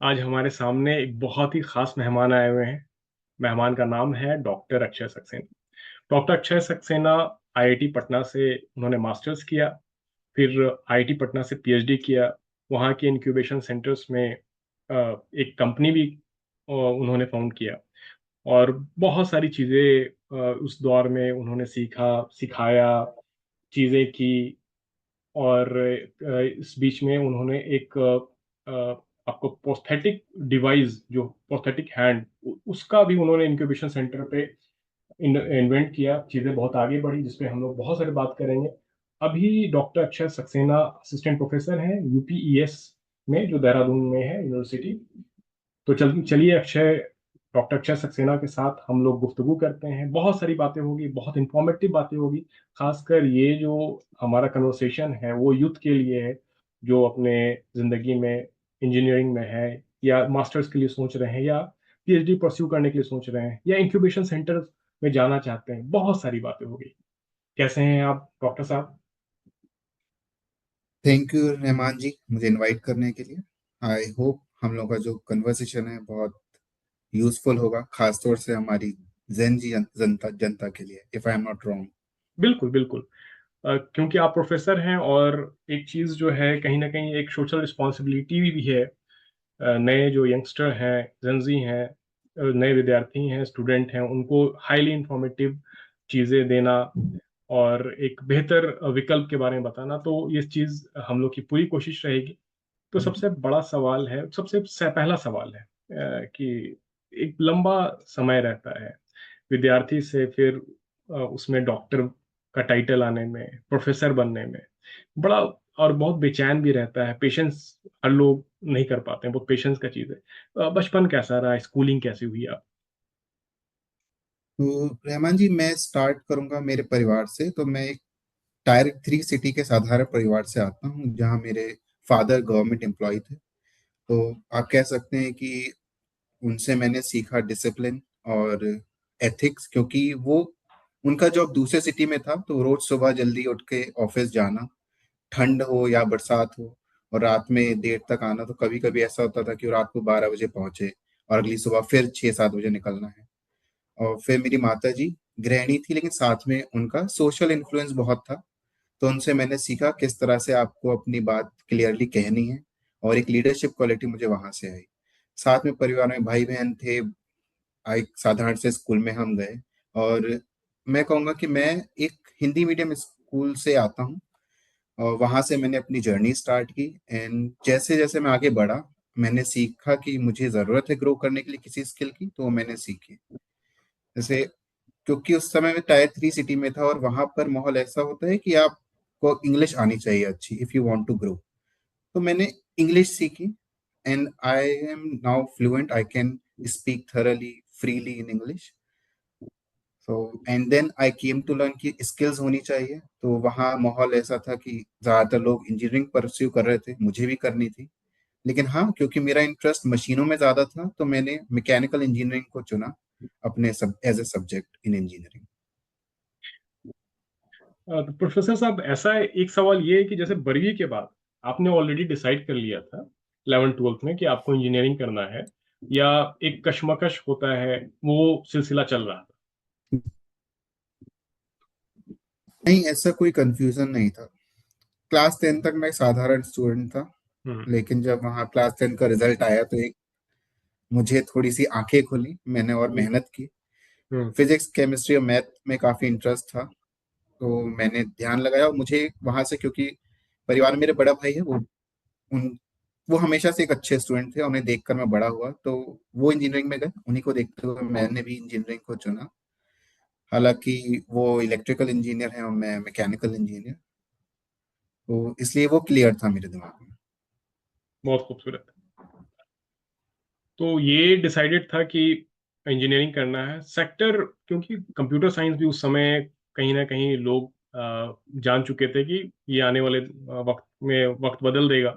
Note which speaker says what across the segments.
Speaker 1: आज हमारे सामने एक बहुत ही ख़ास मेहमान आए हुए हैं। मेहमान का नाम है doctor Akshay Saxena. Doctor Akshay Saxena IIT Patna से उन्होंने मास्टर्स किया, फिर आईआईटी पटना से पीएचडी किया। वहाँ के इंक्यूबेशन सेंटर्स में एक कंपनी भी उन्होंने फाउंड किया और बहुत सारी चीज़ें उस दौर में उन्होंने सीखा, सिखाया, चीज़ें की। और इस बीच में उन्होंने एक आपको प्रोस्थेटिक डिवाइस जो प्रोस्थेटिक हैंड उसका भी उन्होंने इंक्यूबेशन सेंटर पे इन्वेंट किया। चीज़ें बहुत आगे बढ़ी जिसपे हम लोग बहुत सारी बात करेंगे। अभी doctor Akshay Saxena assistant professor हैं यूपीईएस में, जो देहरादून में है यूनिवर्सिटी। तो चलिए डॉक्टर अक्षय सक्सेना के साथ हम लोग गुफ्तगू करते हैं। बहुत सारी बातें होगी, बहुत इंफॉर्मेटिव बातें होगी। खासकर ये जो हमारा कन्वर्सेशन है वो यूथ के लिए है, जो अपने जिंदगी में इंजीनियरिंग में है, या मास्टर्स के लिए सोच रहे हैं, या पीएचडी परस्यू करने के लिए सोच रहे हैं, या इंक्यूबेशन सेंटर में जाना चाहते हैं। बहुत सारी बातें होगी। कैसे हैं आप डॉक्टर साहब?
Speaker 2: थैंक यू रहमान जी, मुझे इनवाइट करने के लिए। आई होप हम लोग का जो कन्वर्सेशन है बहुत यूजफुल होगा, खासतौर से हमारी जेन जी जनता जनता के लिए, if I am not wrong.
Speaker 1: बिल्कुल बिल्कुल। क्योंकि आप प्रोफेसर हैं, और एक चीज़ जो है कहीं ना कहीं एक सोशल रिस्पॉन्सिबिलिटी भी है। नए जो यंगस्टर हैं, जेंजी हैं, नए विद्यार्थी हैं, स्टूडेंट हैं, उनको हाईली इंफॉर्मेटिव चीज़ें देना और एक बेहतर विकल्प के बारे में बताना, तो ये चीज़ हम लोग की पूरी कोशिश रहेगी। तो सबसे बड़ा सवाल है, पहला सवाल है कि एक लंबा समय रहता है विद्यार्थी से, फिर उसमें डॉक्टर का टाइटल आने में, प्रोफेसर बनने में बड़ा, और बहुत बेचैन भी रहता है। पेशेंस हर लोग नहीं कर पाते हैं, बहुत पेशेंस का चीज़ है। बचपन कैसा रहा? स्कूलिंग कैसी हुई आप?
Speaker 2: तो रहमान जी, मैं स्टार्ट करूंगा मेरे परिवार से। तो मैं एक टायर 3 सिटी के साधारण परिवार से आता हूँ, जहाँ मेरे फादर गवर्नमेंट एम्प्लॉय थे। तो आप कह सकते हैं कि उनसे मैंने सीखा डिसिप्लिन और एथिक्स, क्योंकि वो उनका जॉब दूसरे सिटी में था, तो रोज सुबह जल्दी उठ के ऑफिस जाना, ठंड हो या बरसात हो, और रात में देर तक आना। तो कभी कभी ऐसा होता था कि वो रात को 12 बजे पहुंचे और अगली सुबह फिर 6-7 बजे निकलना है। और फिर मेरी माता जी गृहिणी थी, लेकिन साथ में उनका सोशल इन्फ्लुएंस बहुत था। तो उनसे मैंने सीखा किस तरह से आपको अपनी बात क्लियरली कहनी है, और एक लीडरशिप क्वालिटी मुझे वहां से आई। साथ में परिवार में भाई बहन थे। एक साधारण से स्कूल में हम गए, और मैं कहूँगा कि मैं एक हिंदी मीडियम स्कूल से आता हूँ, और वहाँ से मैंने अपनी जर्नी स्टार्ट की। एंड जैसे जैसे मैं आगे बढ़ा, मैंने सीखा कि मुझे ज़रूरत है ग्रो करने के लिए किसी स्किल की, तो वो मैंने सीखी। जैसे, क्योंकि उस समय मैं टायर 3 सिटी में था, और वहाँ पर माहौल ऐसा होता है कि आपको इंग्लिश आनी चाहिए अच्छी, if you want to grow. तो मैंने इंग्लिश सीखी, and I am now fluent. I can speak thoroughly freely in English. So and then I came to learn कि स्किल्स होनी चाहिए। तो वहाँ माहौल ऐसा था कि ज़्यादातर लोग इंजीनियरिंग परस्यू कर रहे थे, मुझे भी करनी थी। लेकिन हाँ, क्योंकि मेरा इंटरेस्ट मशीनों में ज़्यादा था, तो मैंने मैकेनिकल इंजीनियरिंग को चुना अपने सब as a subject in engineering.
Speaker 1: तो प्रोफेसर साहब, ऐसा है, एक सवाल ये है कि जैसे 12वीं के बाद आपने ऑलरेडी डिसाइड कर लिया था 11th 12th में कि आपको इंजीनियरिंग करना है, या एक कशमकश होता है, वो सिलसिला चल रहा था?
Speaker 2: नहीं, ऐसा कोई कंफ्यूजन नहीं था। क्लास 10 तक मैं एक साधारण स्टूडेंट था।
Speaker 1: हम्म।
Speaker 2: लेकिन जब वहाँ क्लास 10 का रिजल्ट आया, तो एक मुझे थोड़ी सी आंखें खुली, मैंने और मेहनत की।
Speaker 1: हम्म।
Speaker 2: फिजिक्स केमिस्ट्री और मैथ में काफ़ी इंटरेस्ट था, तो मैंने ध्यान लगाया। और मुझे वहाँ से, क्योंकि परिवार में मेरे बड़ा भाई है, उन वो हमेशा से एक अच्छे स्टूडेंट थे, और उन्हें देखकर मैं बड़ा हुआ। तो वो इंजीनियरिंग में गए, उन्हीं को देखते हुए मैंने भी इंजीनियरिंग को चुना। हालांकि वो इलेक्ट्रिकल इंजीनियर है और मैं मैकेनिकल इंजीनियर। तो इसलिए वो क्लियर था मेरे दिमाग में।
Speaker 1: बहुत खूबसूरत। तो ये डिसाइडेड था कि इंजीनियरिंग करना है सेक्टर, क्योंकि कंप्यूटर साइंस भी उस समय कहीं ना कहीं लोग जान चुके थे कि ये आने वाले वक्त में वक्त बदल देगा।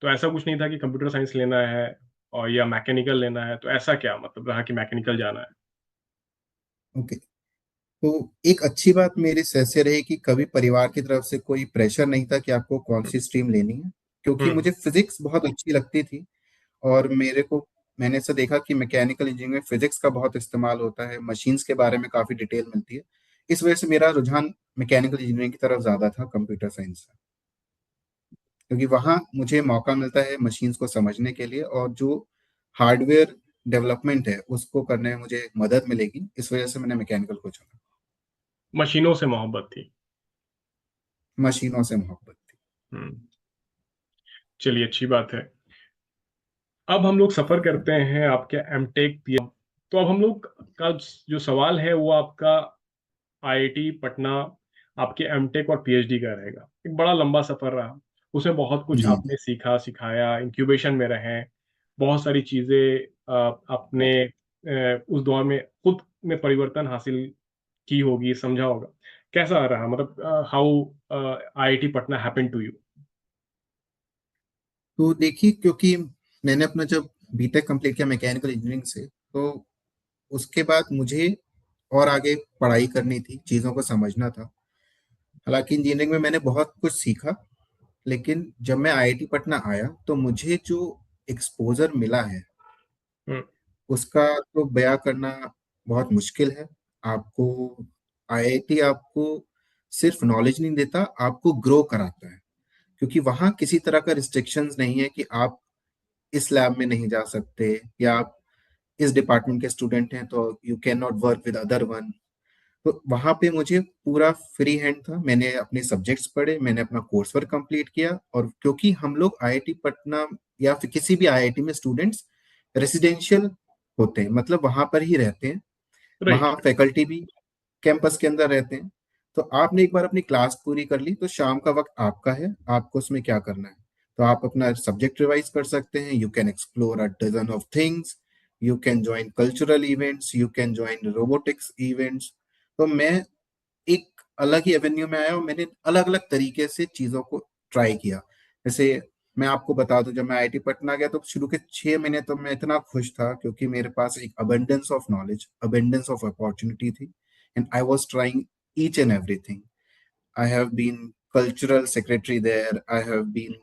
Speaker 1: तो ऐसा कुछ नहीं था कि कंप्यूटर साइंस लेना है और या मैकेनिकल लेना है, तो ऐसा क्या मतलब रहा कि मैकेनिकल जाना है?
Speaker 2: ओके। तो एक अच्छी बात मेरी से रही कि कभी परिवार की तरफ से कोई प्रेशर नहीं था कि आपको कौन सी स्ट्रीम लेनी है, क्योंकि
Speaker 1: हम्म।
Speaker 2: मुझे फिजिक्स बहुत अच्छी लगती थी। और मैंने ऐसा देखा कि मैकेनिकल इंजीनियरिंग में फिजिक्स का बहुत इस्तेमाल होता है, मशीन्स के बारे में काफ़ी डिटेल मिलती है। इस वजह से मेरा रुझान मैकेनिकल इंजीनियरिंग की तरफ ज़्यादा था कंप्यूटर साइंस से, क्योंकि वहाँ मुझे मौका मिलता है मशीन्स को समझने के लिए, और जो हार्डवेयर डेवलपमेंट है उसको करने में मुझे मदद मिलेगी। इस वजह से मैंने मैकेनिकल को चुना।
Speaker 1: मशीनों से मोहब्बत थी।
Speaker 2: मशीनों से मोहब्बत थी।
Speaker 1: हुँ, चलिए अच्छी बात है। अब हम लोग सफ़र करते हैं आपके एमटेक तो अब हम लोग का जो सवाल है वो आपका आईआईटी पटना, आपके एमटेक और पीएचडी का रहेगा। एक बड़ा लंबा सफ़र रहा, उसमें बहुत कुछ
Speaker 2: जी।
Speaker 1: आपने सीखा, सिखाया, इंक्यूबेशन में रहे, बहुत सारी चीज़ें आपने उस दौर में खुद में परिवर्तन हासिल की होगी, समझा होगा। कैसा रहा मतलब how IIT Patna happened to you?
Speaker 2: तो देखिए, क्योंकि मैंने अपना जब बीटेक कंप्लीट किया मैकेनिकल इंजीनियरिंग से, तो उसके बाद मुझे और आगे पढ़ाई करनी थी, चीज़ों को समझना था। हालांकि इंजीनियरिंग में मैंने बहुत कुछ सीखा, लेकिन जब मैं आईआईटी पटना आया तो मुझे जो एक्सपोजर मिला है
Speaker 1: हुँ,
Speaker 2: उसका तो बयां करना बहुत मुश्किल है। आपको आईआईटी आपको सिर्फ नॉलेज नहीं देता, आपको ग्रो कराता है, क्योंकि वहाँ किसी तरह का रिस्ट्रिक्शंस नहीं है कि आप इस लैब में नहीं जा सकते, या आप इस डिपार्टमेंट के स्टूडेंट हैं तो you can not work with other one. तो वहाँ पे मुझे पूरा फ्री हैंड था, मैंने अपने सब्जेक्ट्स पढ़े, मैंने अपना कोर्स वर्क कंप्लीट किया। और क्योंकि हम लोग आईआईटी पटना या फिर किसी भी आईआईटी में स्टूडेंट्स रेसिडेंशियल होते हैं, मतलब वहाँ पर ही रहते हैं,
Speaker 1: राइट,
Speaker 2: वहाँ फैकल्टी भी कैंपस के अंदर रहते हैं। तो आपने एक बार अपनी क्लास पूरी कर ली तो शाम का वक्त आपका है, आपको उसमें क्या करना है। तो आप अपना सब्जेक्ट रिवाइज कर सकते हैं, you can explore a dozen of things, you can join cultural events, you can join robotics events. तो मैं एक अलग ही एवेन्यू में आया और मैंने अलग अलग तरीके से चीज़ों को ट्राई किया। जैसे मैं आपको बता दूं, जब मैं आईआईटी पटना गया तो शुरू के 6 महीने तो मैं इतना खुश था, क्योंकि मेरे पास एक abundance of knowledge, abundance of opportunity थी, and I was trying each and everything. I have been cultural secretary there, I have been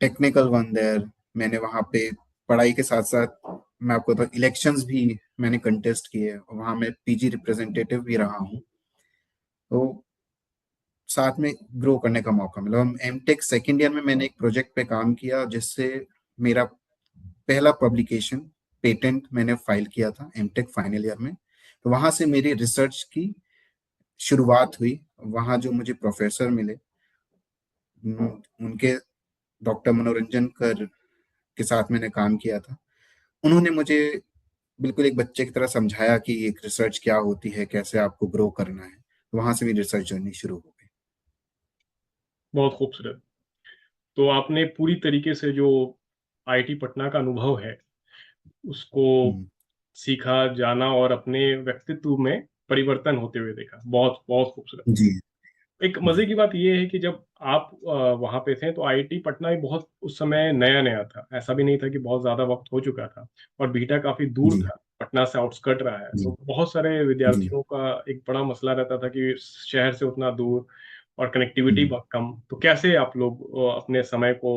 Speaker 2: technical one there. मैंने वहाँ पे पढ़ाई के साथ साथ, मैं आपको तो इलेक्शंस भी मैंने कंटेस्ट किए, और वहाँ मैं पीजी रिप्रेजेंटेटिव भी रहा हूँ। तो साथ में ग्रो करने का मौका मिला। हम एमटेक सेकेंड ईयर में मैंने एक प्रोजेक्ट पे काम किया, जिससे मेरा पहला पब्लिकेशन, पेटेंट मैंने फाइल किया था एमटेक फाइनल ईयर में। तो वहां से मेरी रिसर्च की शुरुआत हुई। वहां जो मुझे प्रोफेसर मिले, उनके डॉक्टर मनोरंजन कर के साथ मैंने काम किया था। उन्होंने मुझे बिल्कुल एक बच्चे की तरह समझाया कि एक रिसर्च क्या होती है, कैसे आपको ग्रो करना है। तो वहां से मेरी रिसर्च जर्नी शुरू हो गई।
Speaker 1: बहुत खूबसूरत। तो आपने पूरी तरीके से जो आईआईटी पटना का अनुभव है, उसको
Speaker 2: हम्म,
Speaker 1: सीखा, जाना और अपने व्यक्तित्व में परिवर्तन होते हुए देखा। बहुत, बहुत खूबसूरत।
Speaker 2: जी।
Speaker 1: एक
Speaker 2: जी।
Speaker 1: मज़े की बात ये है कि जब आप वहाँ पे थे तो आईआईटी पटना भी बहुत उस समय नया-नया था। ऐसा भी नहीं था कि बहुत ज़्यादा वक़्त हो चुका था और बीटा काफ़ी दूर
Speaker 2: जी।
Speaker 1: था, पटना से आउटस्कर्ट रहा है।
Speaker 2: जी।
Speaker 1: तो बहुत सारे
Speaker 2: जी।
Speaker 1: विद्यार्थियों का एक बड़ा मसला रहता था कि शहर से उतना दूर और कनेक्टिविटी
Speaker 2: हम्म।
Speaker 1: बहुत कम। तो कैसे आप लोग अपने समय को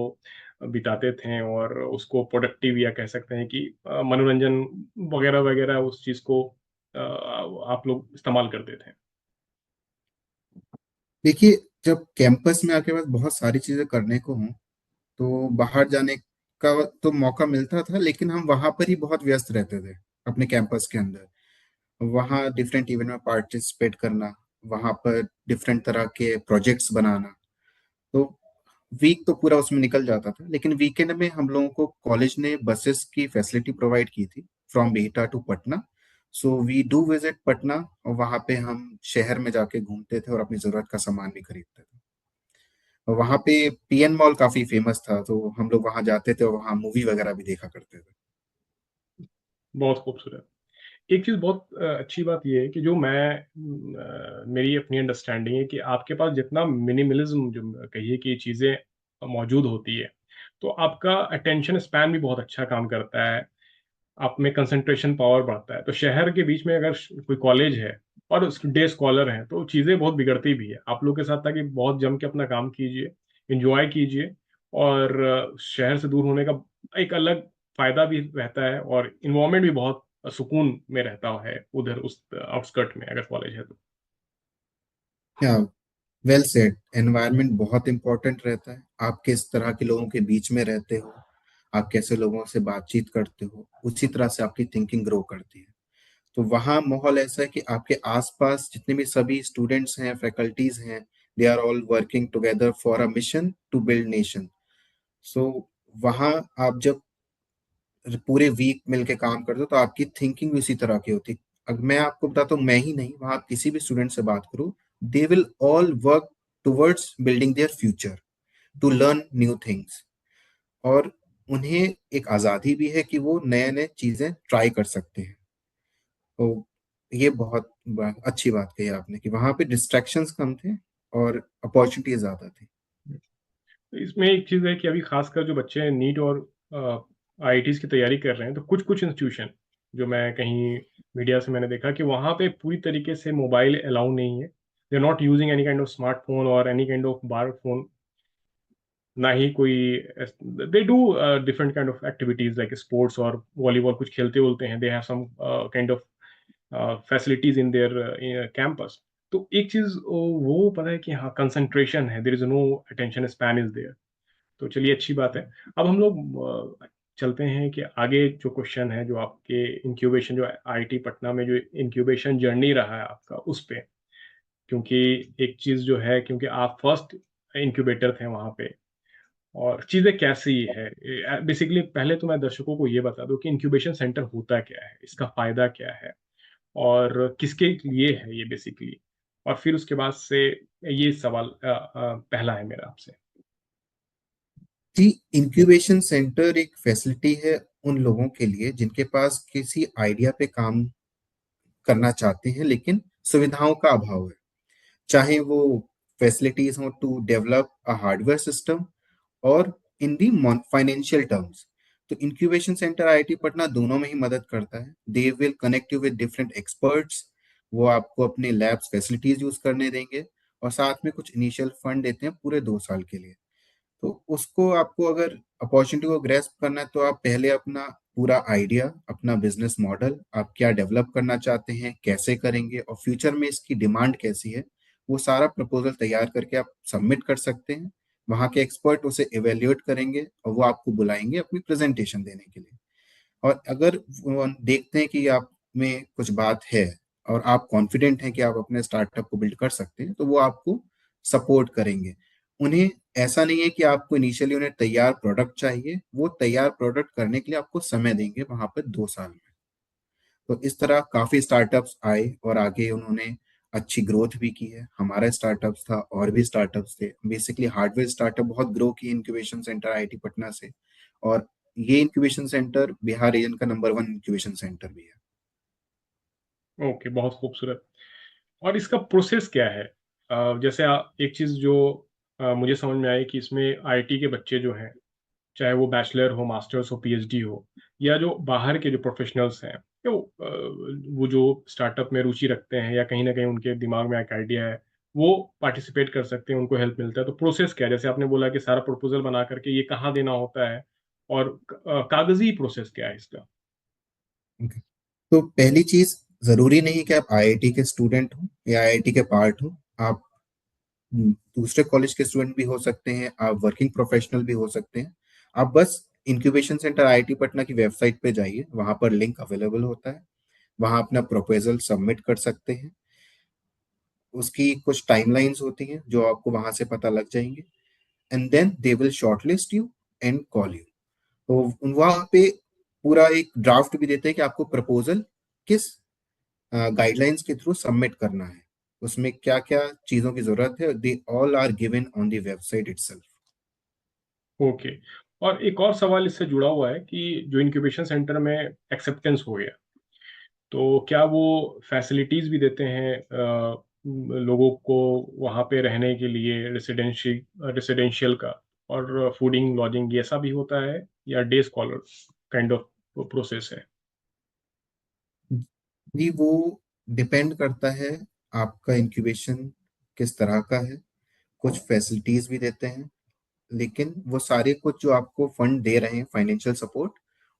Speaker 1: बिताते थे और उसको प्रोडक्टिव या कह सकते हैं कि मनोरंजन वग़ैरह-वग़ैरह उस चीज़ को आप लोग इस्तेमाल करते थे?
Speaker 2: देखिए, जब कैंपस में आके बाद बहुत सारी चीजें करने को हों, तो बाहर जाने का तो मौका मिलता था, लेकिन हम वहां पर ही बहुत व्यस्त रहते थे अपने कैंपस के अंदर। वहाँ डिफरेंट इवेंट में पार्टिसिपेट करना, वहाँ पर डिफरेंट तरह के प्रोजेक्ट्स बनाना। तो वीक तो पूरा उसमें निकल जाता था, लेकिन वीकेंड में हम लोगों को कॉलेज ने बसेस की फैसिलिटी प्रोवाइड की थी from Bihta to Patna. So we do visit Patna, और वहाँ पे हम शहर में जाके घूमते थे और अपनी ज़रूरत का सामान भी खरीदते थे। और वहाँ पे पीएन मॉल काफ़ी फेमस था, तो हम लोग वहाँ जाते थे और वहाँ मूवी वगैरह भी देखा करते थे।
Speaker 1: बहुत खूबसूरत। एक चीज़ बहुत अच्छी बात ये है कि जो मेरी अपनी अंडरस्टैंडिंग है कि आपके पास जितना मिनिमलिज़्म जो कहिए कि चीज़ें मौजूद होती है, तो आपका अटेंशन स्पैन भी बहुत अच्छा काम करता है, आप में कंसंट्रेशन पावर बढ़ता है। तो शहर के बीच में अगर कोई कॉलेज है और डे स्कॉलर हैं, तो चीज़ें बहुत बिगड़ती भी है। आप लोग के साथ था कि बहुत जम के अपना काम कीजिए, एन्जॉय कीजिए और शहर से दूर होने का एक अलग फ़ायदा भी रहता है और एनवायरनमेंट भी बहुत सुकून में रहता है उधर उस आउटस्कर्ट में अगर कॉलेज है तो।
Speaker 2: या वेल सेड, एनवायरनमेंट बहुत इंपॉर्टेंट रहता है। आप किस तरह के लोगों के बीच में रहते हो, आप कैसे लोगों से बातचीत करते हो, उसी तरह से आपकी थिंकिंग ग्रो करती है। तो वहाँ माहौल ऐसा है कि आपके आसपास जितने भी सभी स्टूडेंट्स हैं, फैकल्टीज हैं, they are all working together for a mission to build nation. So वहाँ आप जब पूरे वीक मिलके काम करते हो तो आपकी थिंकिंग भी उसी तरह की होती है। अब मैं आपको बताता हूँ, मैं ही नहीं, वहाँ आप किसी भी स्टूडेंट से बात करो, they will all work towards building their future, to learn new things. और उन्हें एक आज़ादी भी है कि वो नए नए चीज़ें ट्राई कर सकते हैं। तो ये बहुत अच्छी बात कही आपने कि वहाँ पे डिस्ट्रैक्शंस कम थे और अपॉर्चुनिटीज ज़्यादा थी।
Speaker 1: तो इसमें एक चीज़ है कि अभी खासकर जो बच्चे नीट और आईआईटीज़ की तैयारी कर रहे हैं, तो कुछ-कुछ इंस्टीट्यूशन जो मैं कहीं मीडिया से मैंने देखा कि वहाँ पे पूरी तरीके से मोबाइल अलाउ नहीं है। They are not using any kind of smartphone और any kind of bar phone, ना ही कोई they do different kind of activities like sports और वॉलीबॉल कुछ खेलते-वेलते हैं। They have some kind of facilities in their campus. तो एक चीज़ वो पता है कि हाँ, कंसंट्रेशन है, there is no attention span is there. तो चलिए अच्छी बात है। अब हम लोग चलते हैं कि आगे जो क्वेश्चन है, जो आपके इंक्यूबेशन जो आईआईटी पटना में जो इंक्यूबेशन जर्नी रहा है आपका, उस पे। क्योंकि एक चीज़ जो है क्योंकि आप फर्स्ट इंक्यूबेटर थे वहाँ पे और चीज़ें कैसी है? बेसिकली पहले तो मैं दर्शकों को ये बता दूँ कि इंक्यूबेशन सेंटर होता क्या है? इसका फ़ायदा क्या है? और किसके लिए है ये बेसिकली? और फिर उसके बाद से ये सवाल पहला है मेरा आपसे।
Speaker 2: जी, इंक्यूबेशन सेंटर एक फैसिलिटी है उन लोगों के लिए जिनके पास किसी आइडिया पे काम करना चाहते हैं लेकिन सुविधाओं का अभाव है। चाहे वो फैसिलिटीज हो to develop a hardware system और इन दी फाइनेंशियल टर्म्स। तो इंक्यूबेशन सेंटर आईआईटी पटना दोनों में ही मदद करता है। They will connect you with different experts, वो आपको अपने लैब्स फैसिलिटीज यूज करने देंगे और साथ में कुछ इनिशियल फंड देते हैं पूरे 2 साल के लिए। तो उसको आपको अगर अपॉर्चुनिटी को ग्रेस्प करना है तो आप पहले अपना पूरा आइडिया, अपना बिजनेस मॉडल, आप क्या डेवलप करना चाहते हैं, कैसे करेंगे और फ्यूचर में इसकी डिमांड कैसी है, वो सारा प्रपोजल तैयार करके आप सबमिट कर सकते हैं। वहाँ के एक्सपर्ट उसे इवेल्युएट करेंगे और वो आपको बुलाएंगे अपनी प्रेजेंटेशन देने के लिए। और अगर वो देखते हैं कि आप में कुछ बात है और आप कॉन्फिडेंट हैं कि आप अपने स्टार्टअप को बिल्ड कर सकते हैं, तो वो आपको सपोर्ट करेंगे। उन्हें ऐसा नहीं है कि आपको इनिशियली उन्हें तैयार प्रोडक्ट चाहिए, वो तैयार प्रोडक्ट करने के लिए आपको समय देंगे वहां पर 2 साल में। तो इस तरह काफी स्टार्टअप्स आए और आगे उन्होंने अच्छी ग्रोथ भी की है। हमारा स्टार्टअप्स था और भी स्टार्टअप्स थे, बेसिकली हार्डवेयर स्टार्टअप बहुत ग्रो किए इंक्यूबेशन सेंटर आईआईटी पटना से। और ये इंक्यूबेशन सेंटर बिहार रीजन का नंबर 1 इंक्यूबेशन सेंटर भी है।
Speaker 1: ओके, बहुत खूबसूरत। और इसका प्रोसेस क्या है? जैसे एक चीज़ जो मुझे समझ में आई कि इसमें आईआईटी के बच्चे जो हैं, चाहे वो बैचलर हो, मास्टर्स हो, पीएचडी हो या जो बाहर के जो प्रोफेशनल्स हैं, वो जो स्टार्टअप में रुचि रखते हैं या कहीं न कहीं उनके दिमाग में एक आइडिया है, वो पार्टिसिपेट कर सकते हैं, उनको हेल्प मिलता है। तो प्रोसेस क्या है? जैसे आपने बोला कि सारा प्रपोज़ल बना कर के ये कहाँ देना होता है और कागज़ी प्रोसेस क्या है इसका?
Speaker 2: Okay. तो पहली चीज, जरूरी नहीं कि आप आईआईटी के स्टूडेंट हो या आईआईटी के पार्ट हो। आप दूसरे कॉलेज के स्टूडेंट भी हो सकते हैं, आप वर्किंग प्रोफेशनल भी हो सकते हैं। आप बस इंक्यूबेशन सेंटर आईआईटी पटना की वेबसाइट पे जाइए, वहां पर लिंक अवेलेबल होता है। वहां अपना प्रपोजल सबमिट कर सकते हैं। उसकी कुछ टाइमलाइंस होती हैं जो आपको वहां से पता लग जाएंगे। And then they will shortlist you and call you. तो वहां पे पूरा एक ड्राफ्ट भी देते हैं कि आपको प्रपोजल किस गाइडलाइंस के थ्रू सबमिट करना है, उसमें क्या क्या चीजों की जरूरत है। They all are given on the website itself.
Speaker 1: Okay. और एक और सवाल इससे जुड़ा हुआ है कि जो इंक्यूबेशन सेंटर में एक्सेप्टेंस हो गया, तो क्या वो फैसिलिटीज़ भी देते हैं लोगों को वहाँ पे रहने के लिए रेसिडेंशियल का और फूडिंग, लॉजिंग ये सब भी होता है या day scholars kind of process है?
Speaker 2: जी, वो डिपेंड करता है आपका इंक्यूबेशन किस तरह का है। कुछ फैसिलिटीज भी देते हैं, लेकिन वो सारे कुछ जो आपको फंड दे रहे हैं फाइनेंशियल सपोर्ट,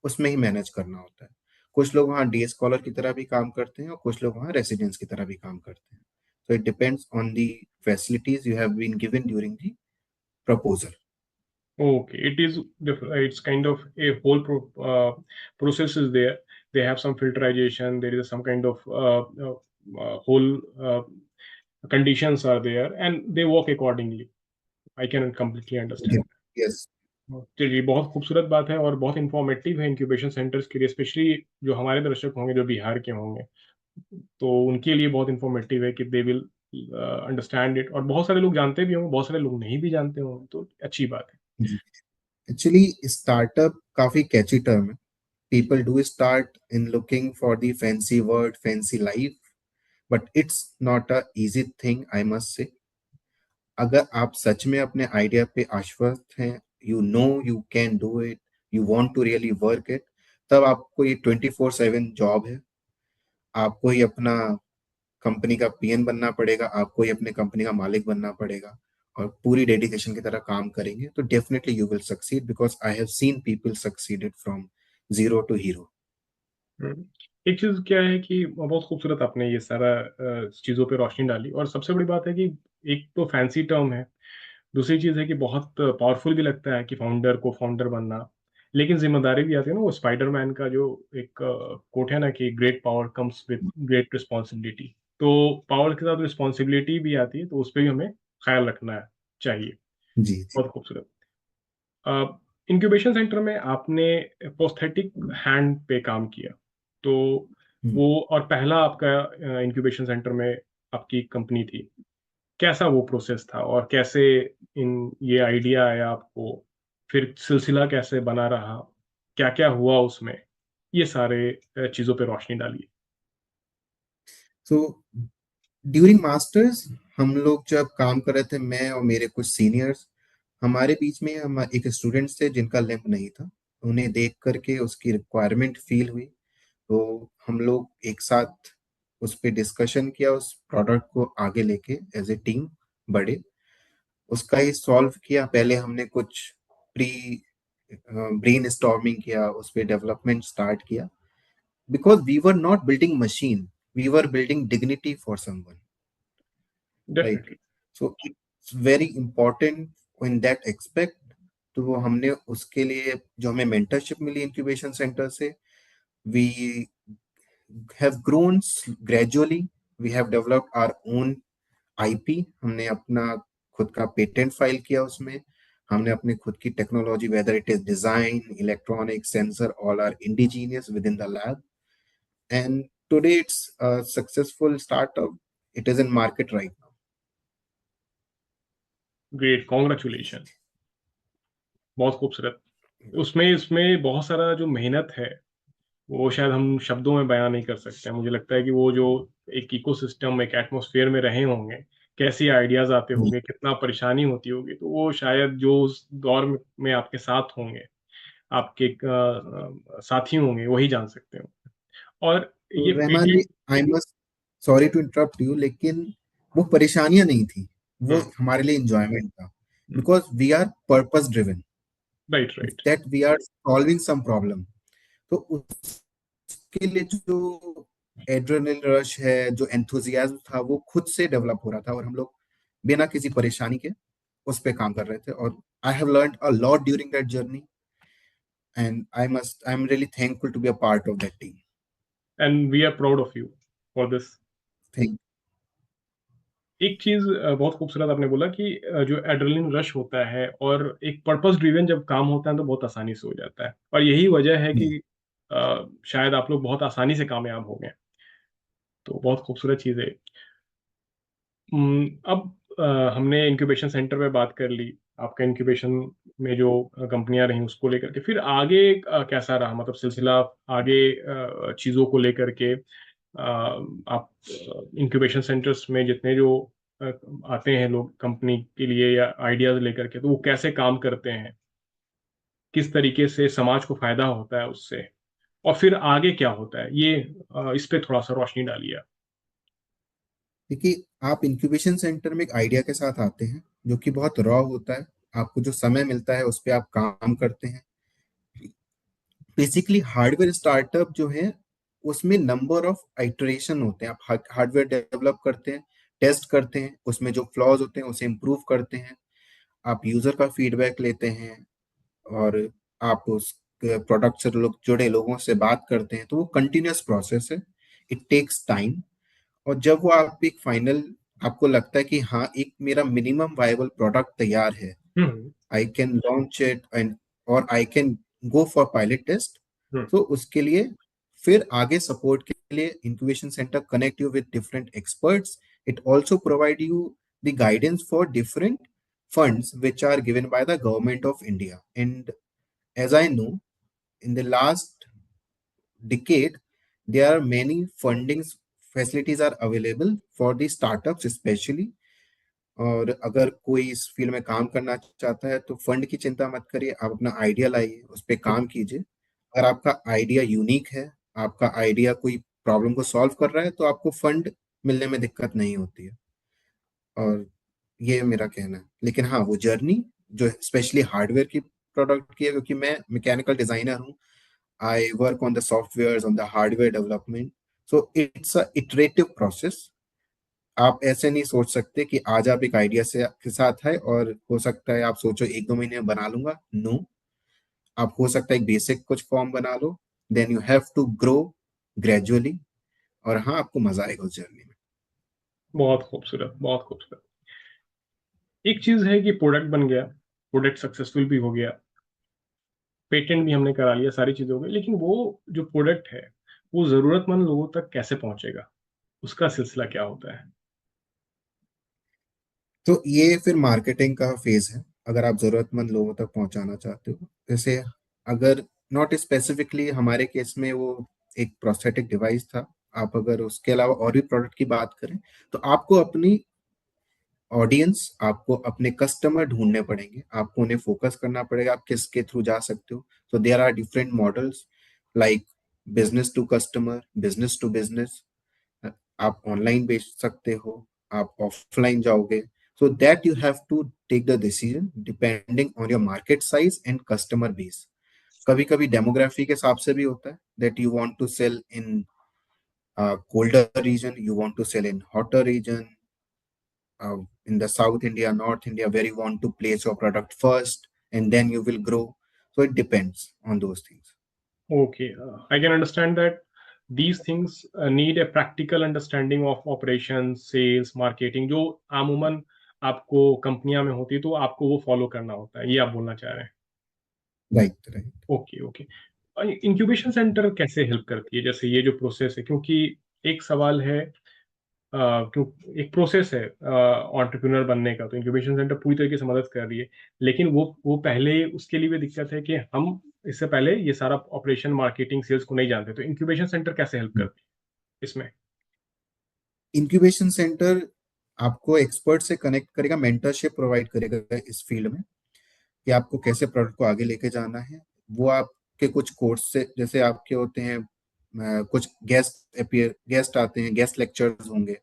Speaker 2: उसमें ही मैनेज करना होता है। कुछ लोग वहाँ डे स्कॉलर की तरह भी काम करते हैं और कुछ लोग वहाँ रेसिडेंट्स की तरह भी काम करते हैं। तो it depends on the facilities you have been given during the proposal.
Speaker 1: Okay, it is it's kind of a whole process is there. They have some filterization. There is some kind of whole conditions are there, and they work accordingly. I can completely understand.
Speaker 2: Yes.
Speaker 1: चलिए, बहुत खूबसूरत बात है और बहुत informative है incubation centres के लिए, स्पेशली जो हमारे दर्शक होंगे जो बिहार के होंगे, तो उनके लिए बहुत इन्फॉर्मेटिव है कि दे विल अंडरस्टैंड इट, और बहुत सारे लोग जानते भी होंगे, बहुत सारे लोग नहीं भी जानते होंगे, तो अच्छी बात है।
Speaker 2: जी, एक्चुअली स्टार्टअप काफी कैची टर्म है। People do start in looking for the fancy word, fancy life, but it's not a easy thing, I must से। अगर आप सच में अपने आइडिया पे आश्वस्त हैं, you know you can do it, you want to really work it, तब आपको ये 24/7 जॉब है। आपको ही अपना कंपनी का पीएन बनना पड़ेगा, आपको ही अपने कंपनी का मालिक बनना पड़ेगा, और पूरी डेडिकेशन की तरह काम करेंगे तो definitely you will succeed, because I have seen people succeeded from zero to hero.
Speaker 1: Hmm. एक चीज़ क्या है कि बहुत खूबसूरत आपने ये सारा चीज़ों पे रोशनी डाली, और सबसे बड़ी बात है कि एक तो फैंसी टर्म है, दूसरी चीज़ है कि बहुत पावरफुल भी लगता है कि फाउंडर को फाउंडर बनना, लेकिन ज़िम्मेदारी भी आती है ना, वो स्पाइडरमैन का जो एक कोट है ना कि great power comes with great responsibility. तो पावर के साथ रिस्पॉन्सिबिलिटी भी आती है, तो उसपे भी हमें ख़्याल रखना चाहिए।
Speaker 2: जी जी।
Speaker 1: बहुत खूबसूरत। अ, इंक्यूबेशन सेंटर में आपने प्रोस्थेटिक हैंड पे काम किया, तो
Speaker 2: हम्म।
Speaker 1: वो और पहला आपका इंक्यूबेशन सेंटर में आपकी कंपनी थी। कैसा वो प्रोसेस था और कैसे इन ये आइडिया आया आपको? फिर सिलसिला कैसे बना रहा? क्या-क्या हुआ उसमें? ये सारे चीज़ों पे रोशनी डालिए।
Speaker 2: सो ड्यूरिंग मास्टर्स हम लोग जब काम कर रहे थे, मैं और मेरे कुछ सीनियर्स, हमारे बीच में हम एक स्टूडेंट्स थे जिनका लिम्ब नहीं था। उन्हें देख करके उसकी रिक्वायरमेंट फील हुई, तो हम लोग एक साथ उस पे डिस्कशन किया, उस प्रोडक्ट को आगे लेके एज ए टीम बढ़े, उसका ही सॉल्व किया। पहले हमने कुछ प्री ब्रेन स्टॉर्मिंग किया, उस पे डेवलपमेंट स्टार्ट किया, because we were not building machine, we were building dignity for someone, right?
Speaker 1: Definitely.
Speaker 2: So it's very important in that expect. तो वो हमने उसके लिए जो हमें मेंटरशिप मिली इंक्यूबेशन सेंटर से, we have grown gradually. We have developed our own IP। हमने अपना खुद का पेटेंट फाइल किया उसमें। हमने अपने खुद की technology, whether it is design, electronic, sensor, all are indigenous with in the lab, and today it's a successful startup. It is in market right now.
Speaker 1: Great, congratulation. बहुत खूबसूरत। उसमें इसमें बहुत सारा जो मेहनत है, वो शायद हम शब्दों में बयाँ नहीं कर सकते हैं। मुझे लगता है कि वो जो एक इकोसिस्टम, एक एटमॉस्फेयर में रहे होंगे, कैसे आइडियाज़ आते होंगे, कितना परेशानी होती होगी, तो वो शायद जो उस दौर में आपके साथ होंगे, आपके साथी होंगे, वही जान सकते हो। और
Speaker 2: तो
Speaker 1: ये
Speaker 2: Rahman ji,
Speaker 1: patent.
Speaker 2: I must sorry to interrupt you, लेकिन वो परेशानियां नहीं थी, वो
Speaker 1: हुँ,
Speaker 2: हमारे लिए इंजॉयमेंट था,
Speaker 1: hmm.
Speaker 2: Because we are purpose driven,
Speaker 1: right, right.
Speaker 2: That we are solving some problem. तो उसके लिए जो एड्रेनलिन रश है, जो एंथुजियाज्म था, वो खुद से डेवलप हो रहा था, और हम लोग बिना किसी परेशानी के उस पे काम कर रहे थे। और I have learned a lot during that journey, and I am really thankful to be a part of that team.
Speaker 1: And we are proud of you for this.
Speaker 2: Thank.
Speaker 1: एक चीज़ बहुत खूबसूरत आपने बोला कि जो एड्रेनलिन रश होता है और एक पर्पस ड्रिवन जब काम होता है तो बहुत आसानी से हो जाता है, और यही वजह है कि शायद आप लोग बहुत आसानी से कामयाब हो गए। तो बहुत खूबसूरत चीज़ है। अब हमने इंक्यूबेशन सेंटर पे बात कर ली, आपका इंक्यूबेशन में जो कंपनियाँ रहीं उसको लेकर के, फिर आगे कैसा रहा, मतलब सिलसिला आगे चीज़ों को लेकर के, आप इंक्यूबेशन सेंटर्स में जितने जो अ, आते हैं लोग कंपनी के लिए या आइडियाज़ लेकर के, तो वो कैसे काम करते हैं? किस तरीके से समाज को फ़ायदा होता है उससे? और फिर आगे क्या होता है? ये इस पे थोड़ा-सा रोशनी डालिए आप।
Speaker 2: देखिए, आप इंक्यूबेशन सेंटर में एक आइडिया के साथ आते हैं जो कि बहुत रॉ होता है। आपको जो समय मिलता है उस पर आप काम करते हैं, बेसिकली हार्डवेयर स्टार्टअप जो है उसमें नंबर ऑफ आइटरेशन होते हैं। आप हार्डवेयर डेवलप करते हैं, टेस्ट करते हैं, उसमें जो फ्लॉज होते हैं उसे इम्प्रूव करते हैं, आप यूजर का फीडबैक लेते हैं, और आप उस प्रोडक्ट से लोग जुड़े लोगों से बात करते हैं। तो वो कंटिन्यूअस प्रोसेस है, इट टेक्स टाइम। और जब वो आप एक फाइनल, आपको लगता है कि हाँ एक मेरा मिनिमम वायबल प्रोडक्ट तैयार है,
Speaker 1: hmm,
Speaker 2: I can launch it and और I can go for pilot test,
Speaker 1: hmm.
Speaker 2: तो उसके लिए फिर आगे सपोर्ट के लिए incubation centre connect you with different experts. It also provide you the guidance for different funds which are given by the government of India. And as I know, in the last decade, there are many funding facilities are available for the startups especially. और अगर कोई इस field में काम करना चाहता है तो फंड की चिंता मत करिए, आप अपना आइडिया लाइए, उस पर काम कीजिए। अगर आपका आइडिया यूनिक है, आपका आइडिया कोई प्रॉब्लम को सॉल्व कर रहा है, तो आपको फंड मिलने में दिक्कत नहीं होती है। और ये मेरा कहना है। लेकिन हाँ, वो जर्नी जो स्पेशली हार्डवेयर की प्रोडक्ट की है, क्योंकि मैं मैकेनिकल डिजाइनर हूँ, I work on the software on the hardware development, so it's a iterative process. आप ऐसे नहीं सोच सकते कि आज आप एक आइडिया से के साथ आए और हो सकता है आप सोचो एक दो महीने में बना लूंगा। नो, आप हो सकता है एक बेसिक कुछ फॉर्म बना लो, then you have to grow gradually. और हाँ, आपको मजा आएगा उस जर्नी में।
Speaker 1: बहुत खूबसूरत, बहुत खूबसूरत। एक चीज़ है कि प्रोडक्ट बन गया, प्रोडक्ट सक्सेसफुल भी हो गया, पेटेंट भी हमने करा लिया, सारी चीज़ें हो गई, लेकिन वो जो प्रोडक्ट है, वो ज़रूरतमंद लोगों तक कैसे पहुँचेगा? उसका सिलसिला क्या होता है?
Speaker 2: तो ये फिर मार्केटिंग का फेज है, अगर आप जरूरतमंद लोगों तक पहुंचाना चाहते हो। जैसे अगर नॉट स्पेसिफिकली हमारे केस में वो एक प्रोस्थेटिक डिवाइस था, आप अगर उसके अलावा और भी प्रोडक्ट की बात करें, तो आपको अपनी ऑडियंस, आपको अपने कस्टमर ढूंढने पड़ेंगे, आपको उन्हें फोकस करना पड़ेगा, आप किसके थ्रू जा सकते हो। तो there are different models like business to customer, business to business. आप ऑनलाइन बेच सकते हो, आप ऑफलाइन जाओगे। So that you have to take the decision depending on your market size and customer base. कभी कभी डेमोग्राफी के हिसाब से भी होता है, that you want to sell in colder region, you want to sell in hotter region, in the South India, North India, where you want to place your product first, and then you will grow. So it depends on those things.
Speaker 1: Okay, I can understand that these things need a practical understanding of operations, sales, marketing जो अमूमन आपको कंपनियां में होती है तो आपको वो फॉलो करना होता है, ये आप बोलना चाह रहे हैं।
Speaker 2: Right, right.
Speaker 1: Okay, okay. Incubation centre कैसे हेल्प करती है? जैसे ये जो प्रोसेस है, क्योंकि एक सवाल है, क्यों एक प्रोसेस है एंटरप्रेन्योर बनने का, तो इंक्यूबेशन सेंटर पूरी तरीके से मदद कर रही है। लेकिन वो पहले उसके लिए भी दिक्कत है कि हम इससे पहले ये सारा ऑपरेशन, मार्केटिंग, सेल्स को नहीं जानते, तो इंक्यूबेशन सेंटर कैसे हेल्प करती है इसमें?
Speaker 2: इंक्यूबेशन सेंटर आपको एक्सपर्ट से कनेक्ट करेगा, मेंटरशिप प्रोवाइड करेगा इस फील्ड में, कि आपको कैसे प्रोडक्ट को आगे लेके जाना है। वो आपके कुछ कोर्स से, जैसे आपके होते हैं कुछ गेस्ट आते हैं, गेस्ट लेक्चर्स होंगे,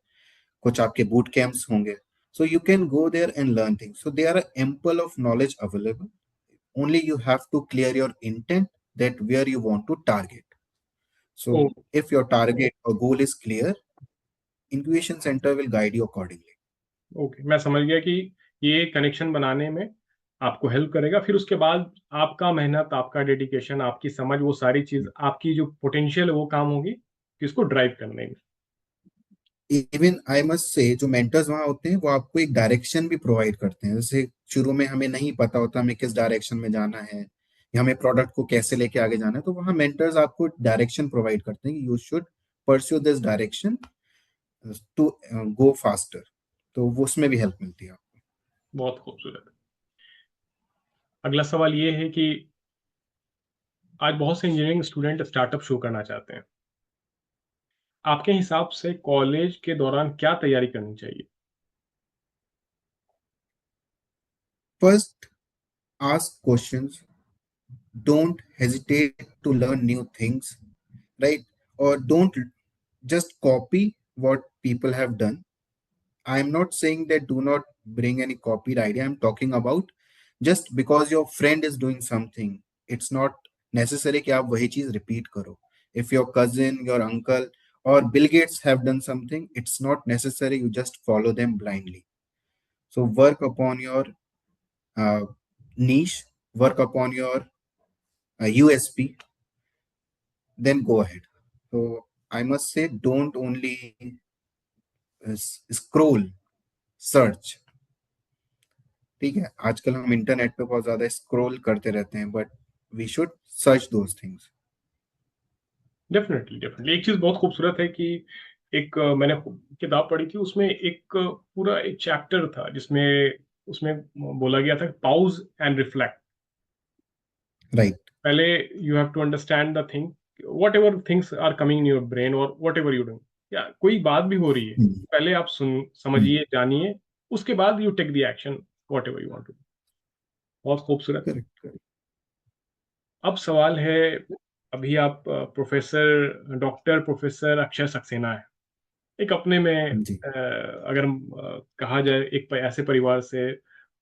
Speaker 2: कुछ आपके बूट कैंप्स होंगे। So you can go there and learn things, so there are ample of knowledge available. Only you have to clear your intent, that where you want to target. So
Speaker 1: oh
Speaker 2: if your target or goal is clear, incubation center will guide you accordingly.
Speaker 1: Okay, मैं समझ गया कि ये connection बनाने में आपको help करेगा, फिर उसके बाद आपका मेहनत, आपका डेडिकेशन, आपकी समझ, वो सारी चीज़, आपकी जो पोटेंशियल है वो काम होगी कि इसको ड्राइव करने में।
Speaker 2: इवन आई मस्ट से, जो मेंटर्स वहाँ होते हैं वो आपको एक डायरेक्शन भी प्रोवाइड करते हैं। जैसे शुरू में हमें नहीं पता होता हमें किस डायरेक्शन में जाना है, या हमें प्रोडक्ट को कैसे लेके आगे जाना है, तो वहाँ मेंटर्स आपको डायरेक्शन प्रोवाइड करते हैं कि you should pursue this direction to go faster. तो वो उसमें भी हेल्प मिलती है आपको।
Speaker 1: बहुत खूबसूरत। अगला सवाल ये है कि आज बहुत से इंजीनियरिंग स्टूडेंट स्टार्टअप शुरू करना चाहते हैं। आपके हिसाब से कॉलेज के दौरान क्या तैयारी करनी चाहिए?
Speaker 2: First, ask questions, don't hesitate to learn new things, right? Or don't just copy what people have done. I'm not saying that do not bring any copied idea. I'm talking about just because your friend is doing something, it's not necessary कि आप वही चीज repeat करो. If your cousin, your uncle or Bill Gates have done something, it's not necessary you just follow them blindly. So work upon your niche, work upon your USP, then go ahead. So I must say, don't only scroll, search. ठीक है, आजकल हम internet पे बहुत ज्यादा scroll करते रहते हैं, but we should search those things.
Speaker 1: Definitely definitely एक चीज बहुत खूबसूरत है कि एक मैंने किताब पढ़ी थी, उसमें एक पूरा एक चैप्टर था जिसमें उसमें बोला गया था पाउज एंड रिफ्लेक्ट.
Speaker 2: राइट.
Speaker 1: पहले you have to understand the thing, whatever things are coming in your brain और वट एवर यू डूइंग, या कोई बात भी हो रही है, पहले आप सुन समझिए जानिए, उसके बाद you take the action whatever you want to. बहुत खूबसूरत.
Speaker 2: करेक्ट.
Speaker 1: अब सवाल है, अभी आप professor doctor professor Akshay Saxena है, एक अपने में
Speaker 2: जी.
Speaker 1: अगर कहा जाए एक ऐसे परिवार से